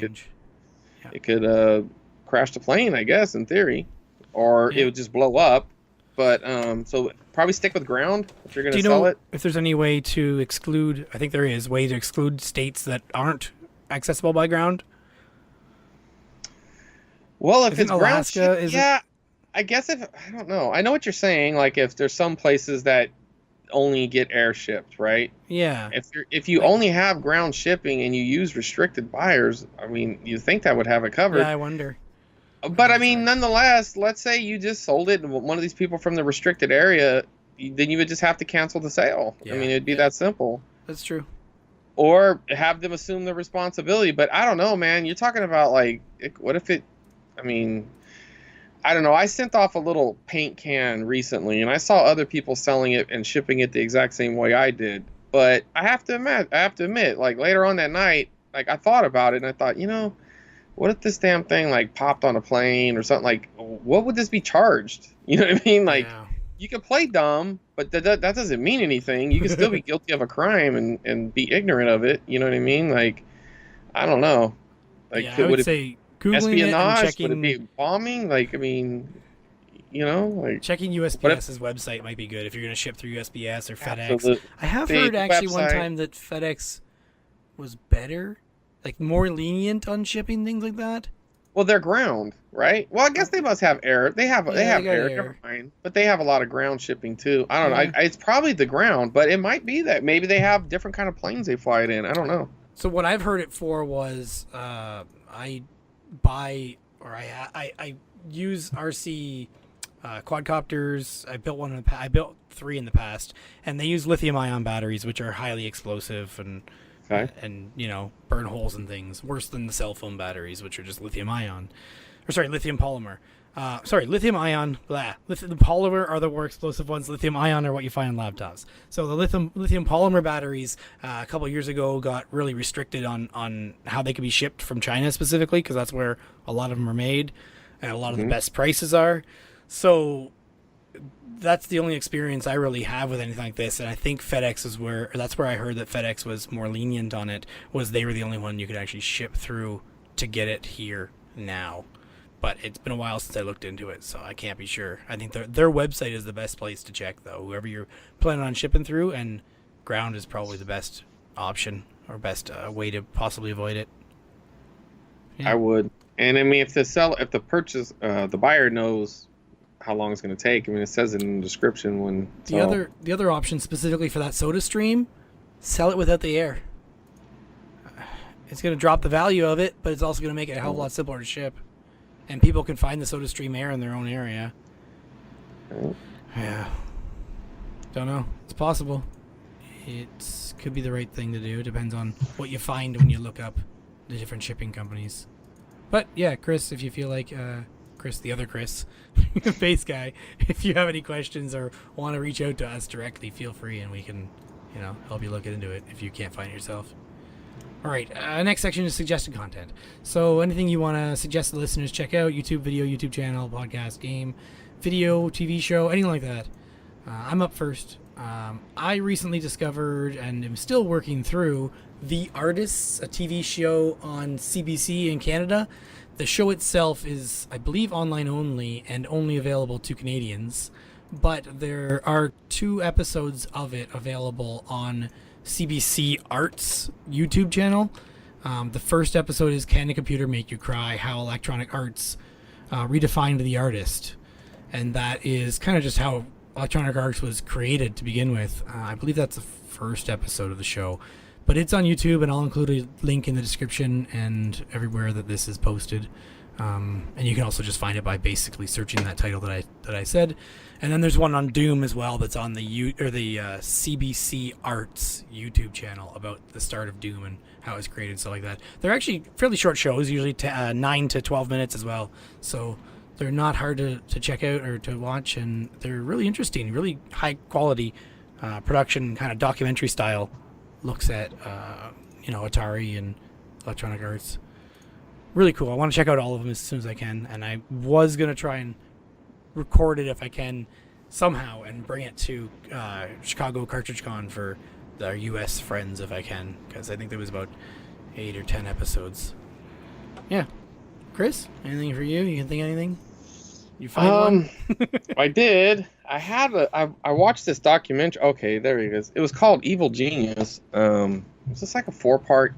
S2: could crash the plane, I guess, in theory, or it would just blow up. But so probably stick with ground if you're going to sell it.
S1: If there's any way to exclude? I think there is way to exclude states that aren't accessible by ground.
S2: Well, if it's
S1: Alaska,
S2: ground, I guess I don't know. I know what you're saying. Like if there's some places that only get air shipped, right?
S1: Yeah.
S2: If you only have ground shipping and you use restricted buyers, I mean, you think that would have it covered.
S1: Yeah, I wonder.
S2: But I mean, nonetheless, let's say you just sold it, and one of these people from the restricted area, then you would just have to cancel the sale. Yeah. I mean, it'd be that simple.
S1: That's true.
S2: Or have them assume the responsibility. But I don't know, man. You're talking about like, what if it? I mean, I don't know. I sent off a little paint can recently, and I saw other people selling it and shipping it the exact same way I did. But I have to admit, like later on that night, like I thought about it, and I thought, what if this damn thing like popped on a plane or something? Like, what would this be charged? You know what I mean? Like, you can play dumb, but that doesn't mean anything. You can still be guilty of a crime and be ignorant of it. You know what I mean? Like, I don't know. Like,
S1: I would say Googling
S2: espionage,
S1: it and checking.
S2: Would it be bombing? Like, I mean, like
S1: checking USPS's website might be good if you're going to ship through USPS or FedEx.
S2: Absolutely.
S1: I have heard actually one time that FedEx was better, like more lenient on shipping, things like that.
S2: Well, they're ground, right? Well, I guess they must have air. They have air. Never mind. But they have a lot of ground shipping too. I don't know. It's probably the ground, but it might be that maybe they have different kind of planes they fly it in. I don't know.
S1: So what I've heard it for was I buy or I use RC quadcopters. I built one. I built 3 in the past, and they use lithium-ion batteries, which are highly explosive and burn holes and things. Worse than the cell phone batteries, which are just lithium-ion, lithium polymer. Lithium-ion. The polymer are the more explosive ones. Lithium-ion are what you find in laptops. So the lithium polymer batteries a couple of years ago got really restricted on how they could be shipped from China specifically, because that's where a lot of them are made and a lot of the best prices are. So that's the only experience I really have with anything like this, and I think FedEx is that's where I heard that FedEx was more lenient on it, was they were the only one you could actually ship through to get it here now. But it's been a while since I looked into it, so I can't be sure. I think their website is the best place to check, though. Whoever you're planning on shipping through, and ground is probably the best option or best way to possibly avoid it. Yeah.
S2: I would, and I mean, if the buyer knows how long it's going to take. I mean, it says it in the description when
S1: the other option specifically for that soda stream, sell it without the air. It's going to drop the value of it, but it's also going to make it a hell of a lot simpler to ship, and people can find the soda stream air in their own area. Yeah, don't know. It's possible. It could be the right thing to do. It depends on what you find when you look up the different shipping companies. But yeah, Chris, if you feel like the other Chris, base guy, if you have any questions or want to reach out to us directly, feel free, and we can, help you look into it if you can't find it yourself. All right, next section is suggested content. So anything you want to suggest the listeners check out, YouTube video, YouTube channel, podcast, game, video, TV show, anything like that. I'm up first. I recently discovered and am still working through The Artists, a TV show on CBC in Canada. The show itself is, I believe, online only and only available to Canadians, but there are 2 episodes of it available on CBC Arts YouTube channel. The first episode is Can a Computer Make You Cry? How Electronic Arts redefined the artist. And that is kind of just how Electronic Arts was created to begin with. I believe that's the first episode of the show. But it's on YouTube, and I'll include a link in the description and everywhere that this is posted. And you can also just find it by basically searching that title that I said. And then there's one on Doom as well that's on the CBC Arts YouTube channel about the start of Doom and how it was created, stuff like that. They're actually fairly short shows, usually 9 to 12 minutes as well. So they're not hard to check out or to watch, and they're really interesting, really high quality production, kind of documentary style looks at Atari and Electronic Arts. Really cool. I want to check out all of them as soon as I can, and I was going to try and record it if I can somehow and bring it to Chicago Cartridge Con for our US friends if I can, because I think there was about 8 or 10 episodes. Yeah. Chris, anything for you? You can think of anything? You find one?
S2: I did. I watched this documentary. Okay, there he is. It was called Evil Genius. It's just like a 4-part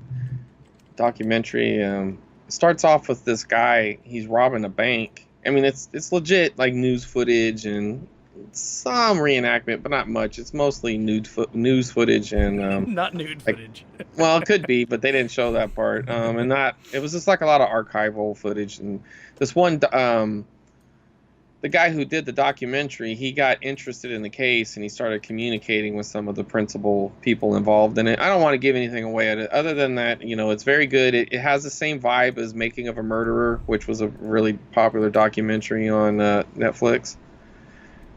S2: documentary. It starts off with this guy. He's robbing a bank. I mean, it's legit, like news footage and some reenactment, but not much. It's mostly news footage and
S1: not nude footage.
S2: Well, it could be, but they didn't show that part. It was just like a lot of archival footage. And this one, the guy who did the documentary, he got interested in the case and he started communicating with some of the principal people involved in it. I don't want to give anything away at it, other than that, it's very good. It has the same vibe as Making of a Murderer, which was a really popular documentary on Netflix.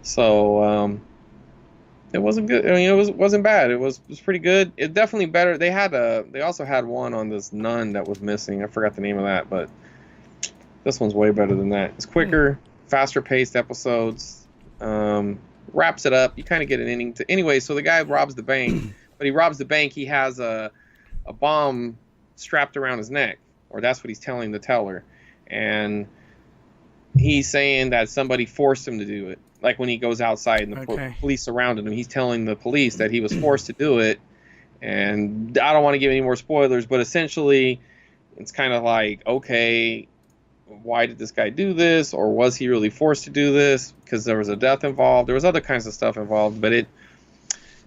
S2: So it wasn't good. I mean, it wasn't bad. It was pretty good. It definitely better. They also had one on this nun that was missing. I forgot the name of that, but this one's way better than that. It's quicker, faster paced episodes. Wraps it up. You kind of get an ending to. Anyway, so the guy robs the bank, but he robs the bank. He has a bomb strapped around his neck, or that's what he's telling the teller, and he's saying that somebody forced him to do it. Like when he goes outside and the police surrounded him, he's telling the police that he was forced to do it, And I don't want to give any more spoilers, but essentially it's kind of like, okay, why did this guy do this? Or was he really forced to do this? Because there was a death involved. There was other kinds of stuff involved, but it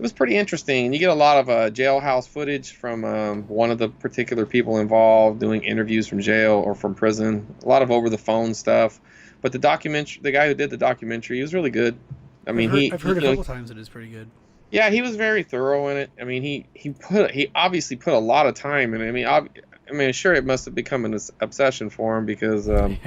S2: was pretty interesting. You get a lot of jailhouse footage from one of the particular people involved doing interviews from jail or from prison. A lot of over the phone stuff. But the guy who did the documentary, he was really good. I mean,
S1: I've heard a couple times it is pretty good.
S2: Yeah, he was very thorough in it. I mean, he obviously put a lot of time in it. I mean, sure, it must have become an obsession for him because, I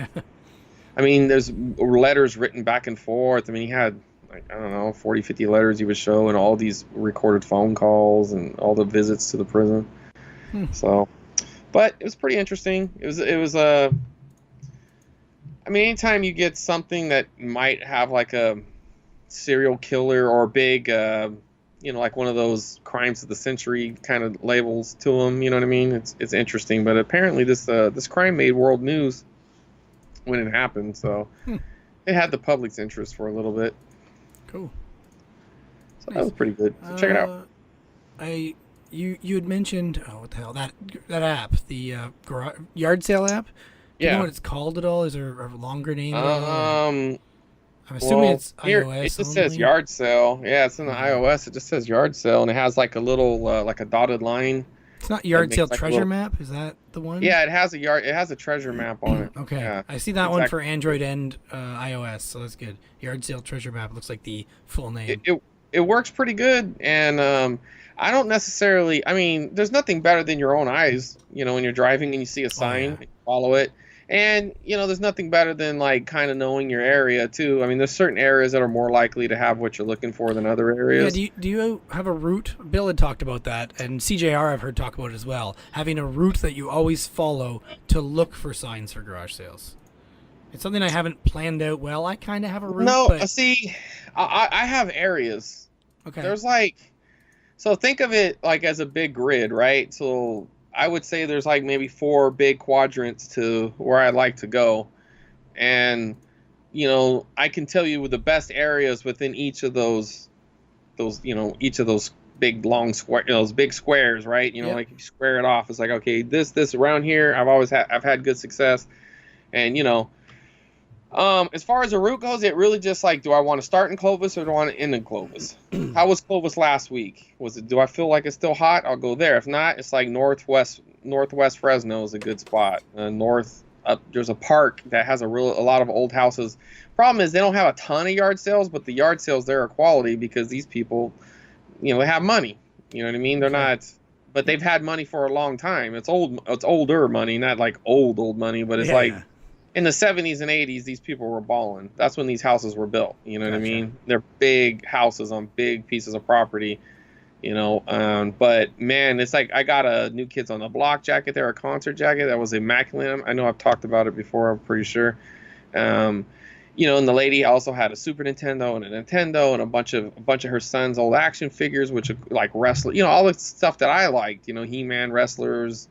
S2: mean, there's letters written back and forth. I mean, he had, like, I don't know, 40, 50 letters he would show and all these recorded phone calls and all the visits to the prison. So, but it was pretty interesting. It was I mean, anytime you get something that might have like a serial killer or big, like one of those crimes of the century kind of labels to them, you know what I mean? It's interesting, but apparently this crime made world news when it happened, so it had the public's interest for a little bit.
S1: Cool.
S2: So that was pretty good. So check it out.
S1: You had mentioned what the hell that app, the yard sale app. Do you know what it's called at all? Is there a longer name? I'm assuming it's iOS.
S2: It just says yard sale. Yeah, it's in the iOS. It just says yard sale, and it has like a little like a dotted line.
S1: It's not yard sale treasure map. Is that the one?
S2: Yeah, it has a treasure map on it.
S1: Okay,
S2: yeah,
S1: I see that one for Android and iOS, so that's good. Yard sale treasure map looks like the full name.
S2: It works pretty good, and I don't necessarily. I mean, there's nothing better than your own eyes. You know, when you're driving and you see a sign, you follow it. And, there's nothing better than, like, kind of knowing your area, too. I mean, there's certain areas that are more likely to have what you're looking for than other areas.
S1: Yeah, do you have a route? Bill had talked about that, and CJR I've heard talk about it as well. Having a route that you always follow to look for signs for garage sales. It's something I haven't planned out well. I kind of have a route.
S2: No, see, I have areas.
S1: Okay.
S2: There's, like, so think of it, like, as a big grid, right? So I would say there's like maybe 4 big quadrants to where I'd like to go. And, I can tell you the best areas within each of those each of those big long square, those big squares, right? Like if you square it off, it's like, okay, this around here, I've had good success. And, as far as the route goes, it really just like, do I want to start in Clovis or do I want to end in Clovis? How was Clovis last week? Do I feel like it's still hot? I'll go there. If not, it's like northwest Fresno is a good spot. There's a park that has a lot of old houses. Problem is they don't have a ton of yard sales, but the yard sales there are quality because these people, they have money. You know what I mean? They're not, but they've had money for a long time. It's older money, not like old money, but it's like. In the 70s and 80s, these people were balling. That's when these houses were built. You know what I mean? They're big houses on big pieces of property, But, man, it's like I got a New Kids on the Block jacket there, a concert jacket that was immaculate. I know I've talked about it before, I'm pretty sure. And the lady also had a Super Nintendo and a Nintendo and a bunch of her son's old action figures, which are like wrestling, all the stuff that I liked. He-Man, wrestlers,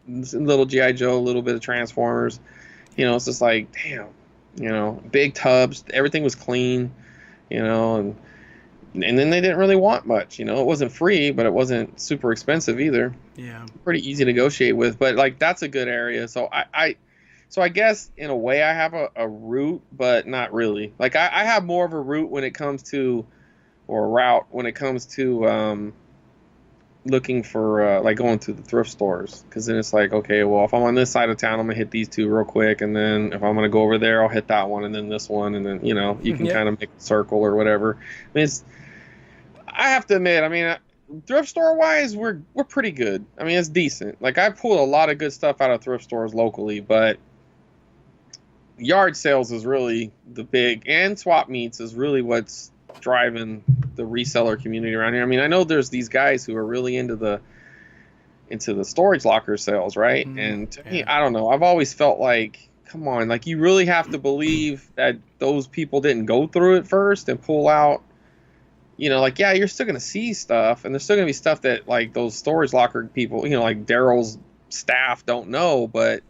S2: little G.I. Joe, a little bit of Transformers. It's just like, damn, big tubs, everything was clean, and then they didn't really want much, it wasn't free, but it wasn't super expensive either.
S1: Yeah.
S2: Pretty easy to negotiate with, but like, that's a good area. So I guess in a way I have a route, but not really. Like I have more of a route when it comes to, or a route when it comes to, looking for like going to the thrift stores, because then it's like, okay, well, if I'm on this side of town, I'm gonna hit these 2 real quick, and then if I'm gonna go over there, I'll hit that one and then this one, and then you can kind of make a circle or whatever. I mean, I have to admit, thrift store wise, we're pretty good. I mean, it's decent. Like I pulled a lot of good stuff out of thrift stores locally, but yard sales is really the big, and swap meets is really what's driving the reseller community around here. I mean, I know there's these guys who are really into the storage locker sales, right? And to me, I don't know. I've always felt like, come on, like you really have to believe that those people didn't go through it first and pull out, like, yeah, you're still going to see stuff, and there's still going to be stuff that like those storage locker people, like Daryl's staff don't know, but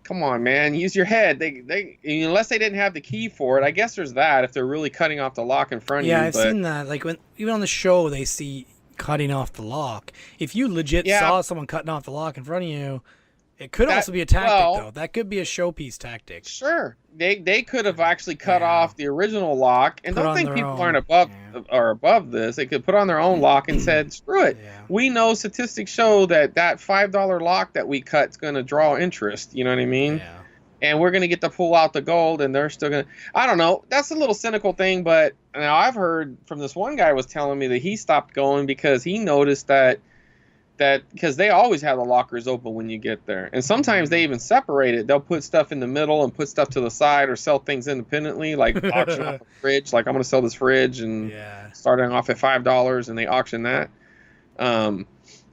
S2: come on, man, use your head. They unless they didn't have the key for it, I guess there's that if they're really cutting off the lock in front of you.
S1: Yeah, I've seen that. Like even on the show, they see cutting off the lock. If you legit
S2: Yeah.
S1: saw someone cutting off the lock in front of you, it could
S2: That-
S1: also be a tactic,
S2: well-
S1: though. That could be a showpiece tactic.
S2: Sure, they could have actually cut
S1: Yeah.
S2: off the original lock, and
S1: Put
S2: don't
S1: on
S2: think
S1: their
S2: people
S1: own.
S2: aren't above
S1: Yeah.
S2: are above this. They could put on their own lock and said, "Screw it."
S1: Yeah.
S2: We know statistics show that $5 lock that we cut is going to draw interest. You know what I mean?
S1: Yeah.
S2: And we're going to get to pull out the gold, and they're still going to. I don't know. That's a little cynical thing, but now I've heard from this one guy was telling me that he stopped going because he noticed that because they always have the lockers open when you get there, and sometimes they even separate it. They'll put stuff in the middle and put stuff to the side, or sell things independently, like auction off a fridge. Like, I'm going to sell this fridge, and
S1: Yeah.
S2: starting off at $5, and they auction that.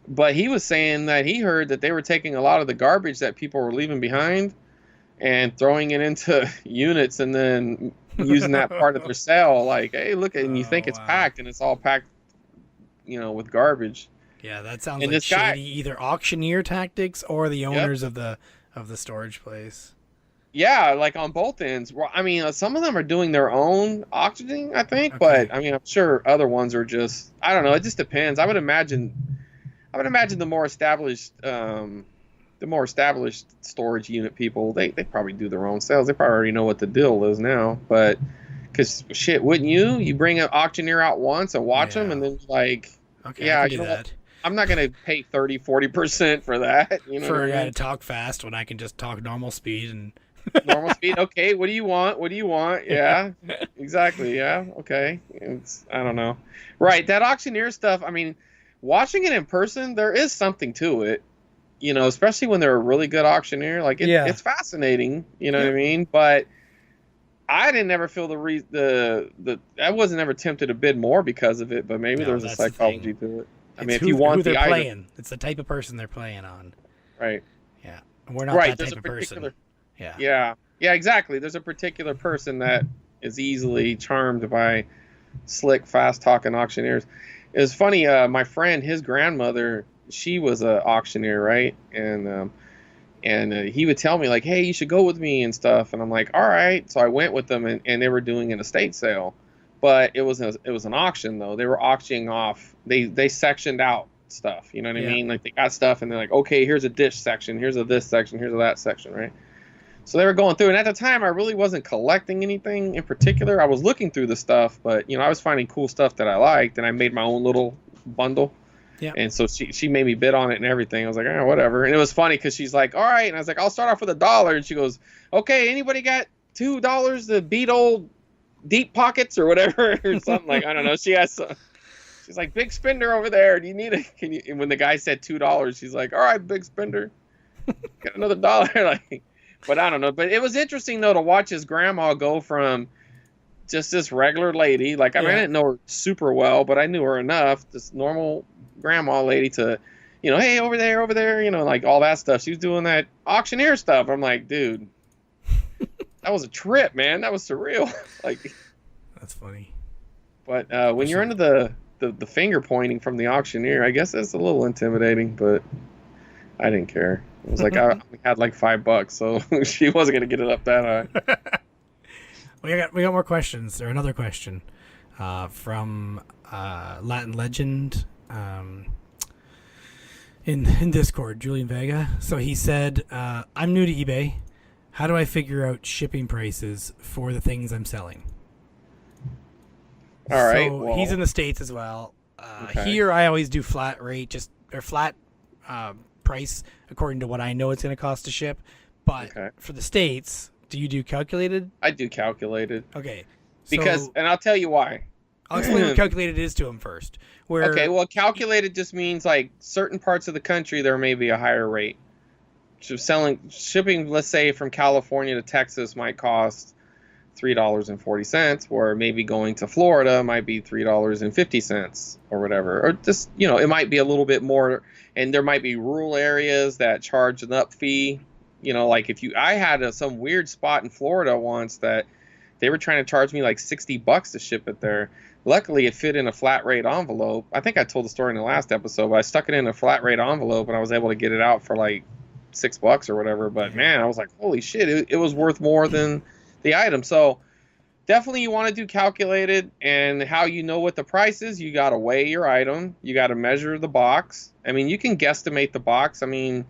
S2: But he was saying that he heard that they were taking a lot of the garbage that people were leaving behind and throwing it into units, and then using that part of their sale. Like, hey, look, and you think it's
S1: wow.
S2: packed, and it's all packed, with garbage.
S1: Yeah, that sounds
S2: And
S1: like
S2: this guy-
S1: shady either auctioneer tactics or the owners of the storage place.
S2: Yeah, like on both ends. Well, I mean, some of them are doing their own auctioning, I think,
S1: Okay.
S2: but I mean, I'm sure other ones are just, I don't know. It just depends. I would imagine the more established storage unit people, they probably do their own sales. They probably already know what the deal is now. But because shit, wouldn't you? You bring an auctioneer out once and watch them,
S1: Yeah.
S2: and then like,
S1: Okay,
S2: Yeah,
S1: I
S2: you
S1: can do
S2: know what?
S1: that.
S2: I'm not gonna pay 30-40% for that. You know
S1: For
S2: what
S1: a
S2: I
S1: guy to
S2: mean?
S1: talk fast when I can just talk normal speed and
S2: Normal speed. Okay, what do you want? What do you want? Yeah, exactly. Yeah, okay. I don't know. Right, that auctioneer stuff. I mean, watching it in person, there is something to it. Especially when they're a really good auctioneer. Like,
S1: Yeah.
S2: it's fascinating. You know what I mean? But I didn't ever feel I wasn't ever tempted to bid more because of it. But maybe
S1: No,
S2: there's a
S1: that's the
S2: psychology to it. I mean,
S1: it's
S2: if you want
S1: who they're
S2: the item,
S1: playing. It's the type of person they're playing on.
S2: right?
S1: Yeah. And we're not
S2: Right.
S1: that
S2: There's
S1: type
S2: a
S1: of
S2: particular.
S1: person. Yeah.
S2: Yeah, exactly. There's a particular person that is easily charmed by slick, fast-talking auctioneers. It was funny. My friend, his grandmother, she was an auctioneer, right? And he would tell me like, "Hey, you should go with me and stuff." And I'm like, "All right." So I went with them, and they were doing an estate sale, but it was an auction though. They were auctioning off. They sectioned out stuff. You know what I
S1: Yeah.
S2: mean? Like, they got stuff, and they're like, "Okay, here's a dish section. Here's a this section. Here's a that section." Right? So they were going through, and at the time, I really wasn't collecting anything in particular. I was looking through the stuff, but I was finding cool stuff that I liked, and I made my own little bundle.
S1: Yeah.
S2: And so she made me bid on it and everything. I was like, whatever. And it was funny because she's like, all right. And I was like, I'll start off with $1. And she goes, okay, anybody got $2 to beat old Deep Pockets or whatever or something? Like, I don't know. She's like, big spender over there. Do you need it? And when the guy said $2, she's like, all right, big spender, get another $1. Like, but I don't know. But it was interesting though to watch his grandma go from just this regular lady, like, I mean, I didn't know her super well, but I knew her enough, this normal grandma lady, to, hey, over there, like all that stuff. She was doing that auctioneer stuff. I'm like, dude, that was a trip, man. That was surreal. Like,
S1: That's funny.
S2: but when you're into the finger pointing from the auctioneer, I guess that's a little intimidating, but I didn't care. It was like, I had like $5, so she wasn't going to get it up that high.
S1: We got more questions, or another question from Latin Legend in Discord, Julian Vega. So he said, I'm new to eBay. How do I figure out shipping prices for the things I'm selling?
S2: All right.
S1: So
S2: well,
S1: he's in the States as well.
S2: Okay.
S1: Here I always do flat rate, flat price according to what I know it's going to cost to ship. But
S2: Okay.
S1: for the States, do you do calculated?
S2: I do calculated
S1: Okay.
S2: because,
S1: So
S2: and I'll tell you why.
S1: I'll explain what calculated is to him first. Where
S2: Okay, well, calculated just means like certain parts of the country there may be a higher rate. So shipping, let's say from California to Texas, might cost $3.40, or maybe going to Florida might be $3.50 or whatever, or just it might be a little bit more, and there might be rural areas that charge an up fee. Like I had some weird spot in Florida once that they were trying to charge me like $60 to ship it there. Luckily, it fit in a flat rate envelope. I think I told the story in the last episode, but I stuck it in a flat rate envelope, and I was able to get it out for like $6 or whatever. But man, I was like, holy shit, it was worth more than the item. So definitely you want to do calculated, and how you know what the price is, you got to weigh your item, you got to measure the box. I mean, you can guesstimate the box. I mean,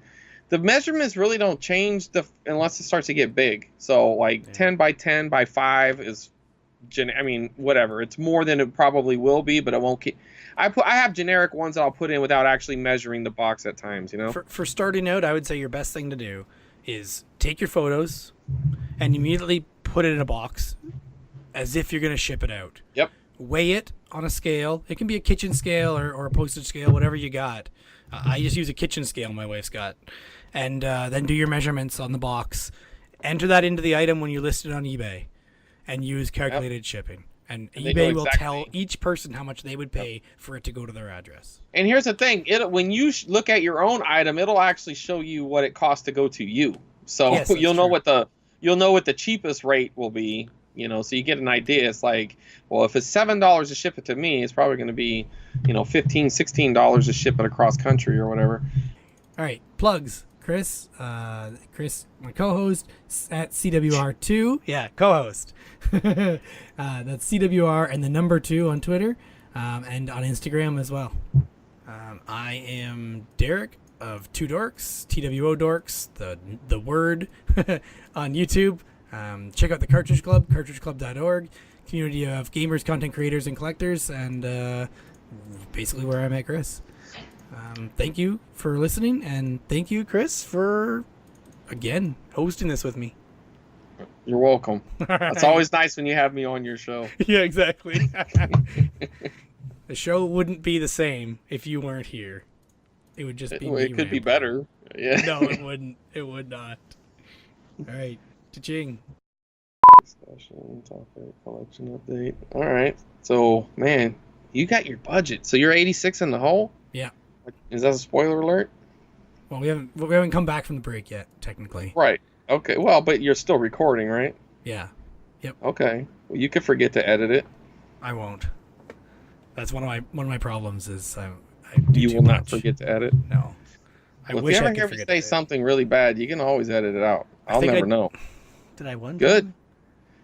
S2: the measurements really don't change unless it starts to get big. So like 10 by 10 by 5 is I mean, whatever. It's more than it probably will be, but it won't keep. I have generic ones that I'll put in without actually measuring the box at times, you know?
S1: For starting out, I would say your best thing to do is take your photos and immediately put it in a box as if you're going to ship it out.
S2: Yep.
S1: Weigh it on a scale. It can be a kitchen scale or a postage scale, whatever you got. I just use a kitchen scale, my wife's got. And then do your measurements on the box. Enter that into the item when you list it on eBay. And use calculated shipping. And eBay will tell each person how much they would pay for it to go to their address.
S2: And here's the thing: when you look at your own item, it'll actually show you what it costs to go to you. So
S1: yes,
S2: you'll know what the cheapest rate will be. You know, so you get an idea. It's like, well, if it's $7 to ship it to me, it's probably going to be, $15, $16 to ship it across country or whatever.
S1: All right, plugs. Chris, my co-host at CWR2. Yeah, co-host. That's CWR and the number 2 on Twitter and on Instagram as well. I am Derek of Two Dorks, TWO Dorks, the word on YouTube. Check out the Cartridge Club, cartridgeclub.org, community of gamers, content creators, and collectors, and basically where I met Chris. Thank you for listening, and thank you, Chris, for, again, hosting this with me.
S2: You're welcome. It's always nice when you have me on your show.
S1: Yeah, exactly. The show wouldn't be the same if you weren't here. It would just be me.
S2: It could be better. Yeah.
S1: No, it wouldn't. It would not. All right. Cha-ching.
S2: Discussion, topic, collection update. All right. So, man, you got your budget. So you're 86 in the hole?
S1: Yeah.
S2: Is that a spoiler alert?
S1: Well, we haven't come back from the break yet, technically.
S2: Right. Okay. Well, but you're still recording, right?
S1: Yeah. Yep.
S2: Okay. Well, you could forget to edit it.
S1: I won't. That's one of my problems is I
S2: you will not forget to edit.
S1: No. I
S2: Well,
S1: wish
S2: if you
S1: I
S2: ever
S1: could
S2: hear me
S1: forget
S2: say
S1: to
S2: something really bad, you can always edit it out. I'll never know.
S1: Did I one
S2: Good.
S1: time?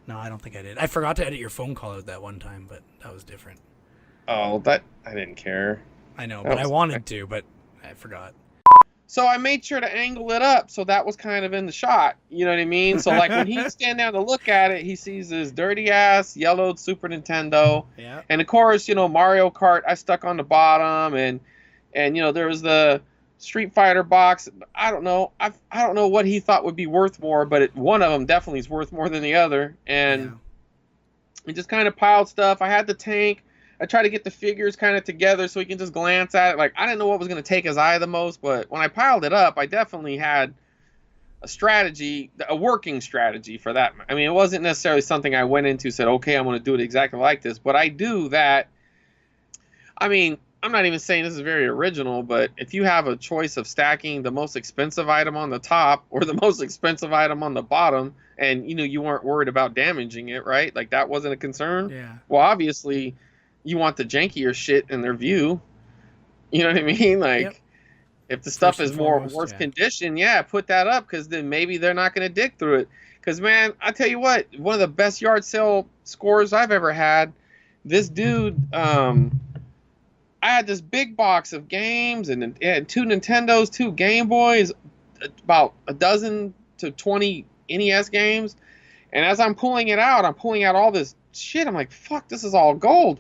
S1: No, I don't think I did. I forgot to edit your phone call out that one time, but that was different.
S2: Oh, that I didn't care.
S1: I know, but I wanted to, but I forgot.
S2: So I made sure to angle it up so that was kind of in the shot. You know what I mean? So like when he stand down to look at it, he sees this dirty ass yellowed Super Nintendo.
S1: Yeah.
S2: And of course, Mario Kart I stuck on the bottom, and there was the Street Fighter box. I don't know. I don't know what he thought would be worth more, but one of them definitely is worth more than the other. And he just kind of piled stuff. I had the tank. I tried to get the figures kind of together so he can just glance at it. Like, I didn't know what was going to take his eye the most, but when I piled it up, I definitely had a strategy, a working strategy for that. I mean, it wasn't necessarily something I went into, said, okay, I'm going to do it exactly like this, but I do that. I mean, I'm not even saying this is very original, but if you have a choice of stacking the most expensive item on the top or the most expensive item on the bottom, and, you weren't worried about damaging it, right? Like, that wasn't a concern.
S1: Yeah.
S2: Well, obviously, you want the jankier shit in their view. You know what I mean? Like, if the stuff is worse condition, put that up, because then maybe they're not going to dig through it. Because, man, I tell you what, one of the best yard sale scores I've ever had, this dude, I had this big box of games and 2 Nintendos, 2 Game Boys, about a dozen to 20 NES games. And as I'm pulling out all this shit. I'm like, fuck, this is all gold.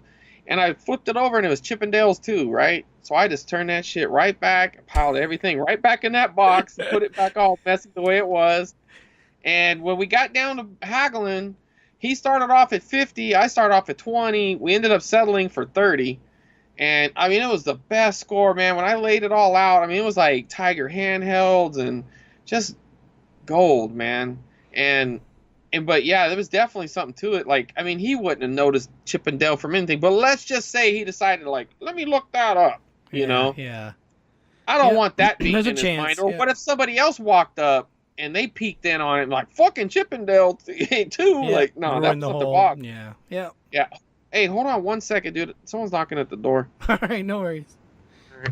S2: And I flipped it over and it was Chippendales too, right? So I just turned that shit right back, piled everything right back in that box, and put it back all messy the way it was. And when we got down to haggling, he started off at 50, I started off at 20. We ended up settling for 30. And I mean, it was the best score, man. When I laid it all out, I mean, it was like Tiger handhelds and just gold, man. But yeah, there was definitely something to it. Like, I mean, he wouldn't have noticed Chippendale from anything, but let's just say he decided, like, let me look that up, you know?
S1: Yeah.
S2: I don't want that being in his
S1: chance,
S2: mind. Or what if somebody else walked up and they peeked in on it, like, fucking Chippendale too?
S1: Yeah.
S2: Like, no, that's not the box.
S1: Yeah. Yeah.
S2: Yeah. Hey, hold on one second, dude. Someone's knocking at the door.
S1: All right, no worries.
S2: All right.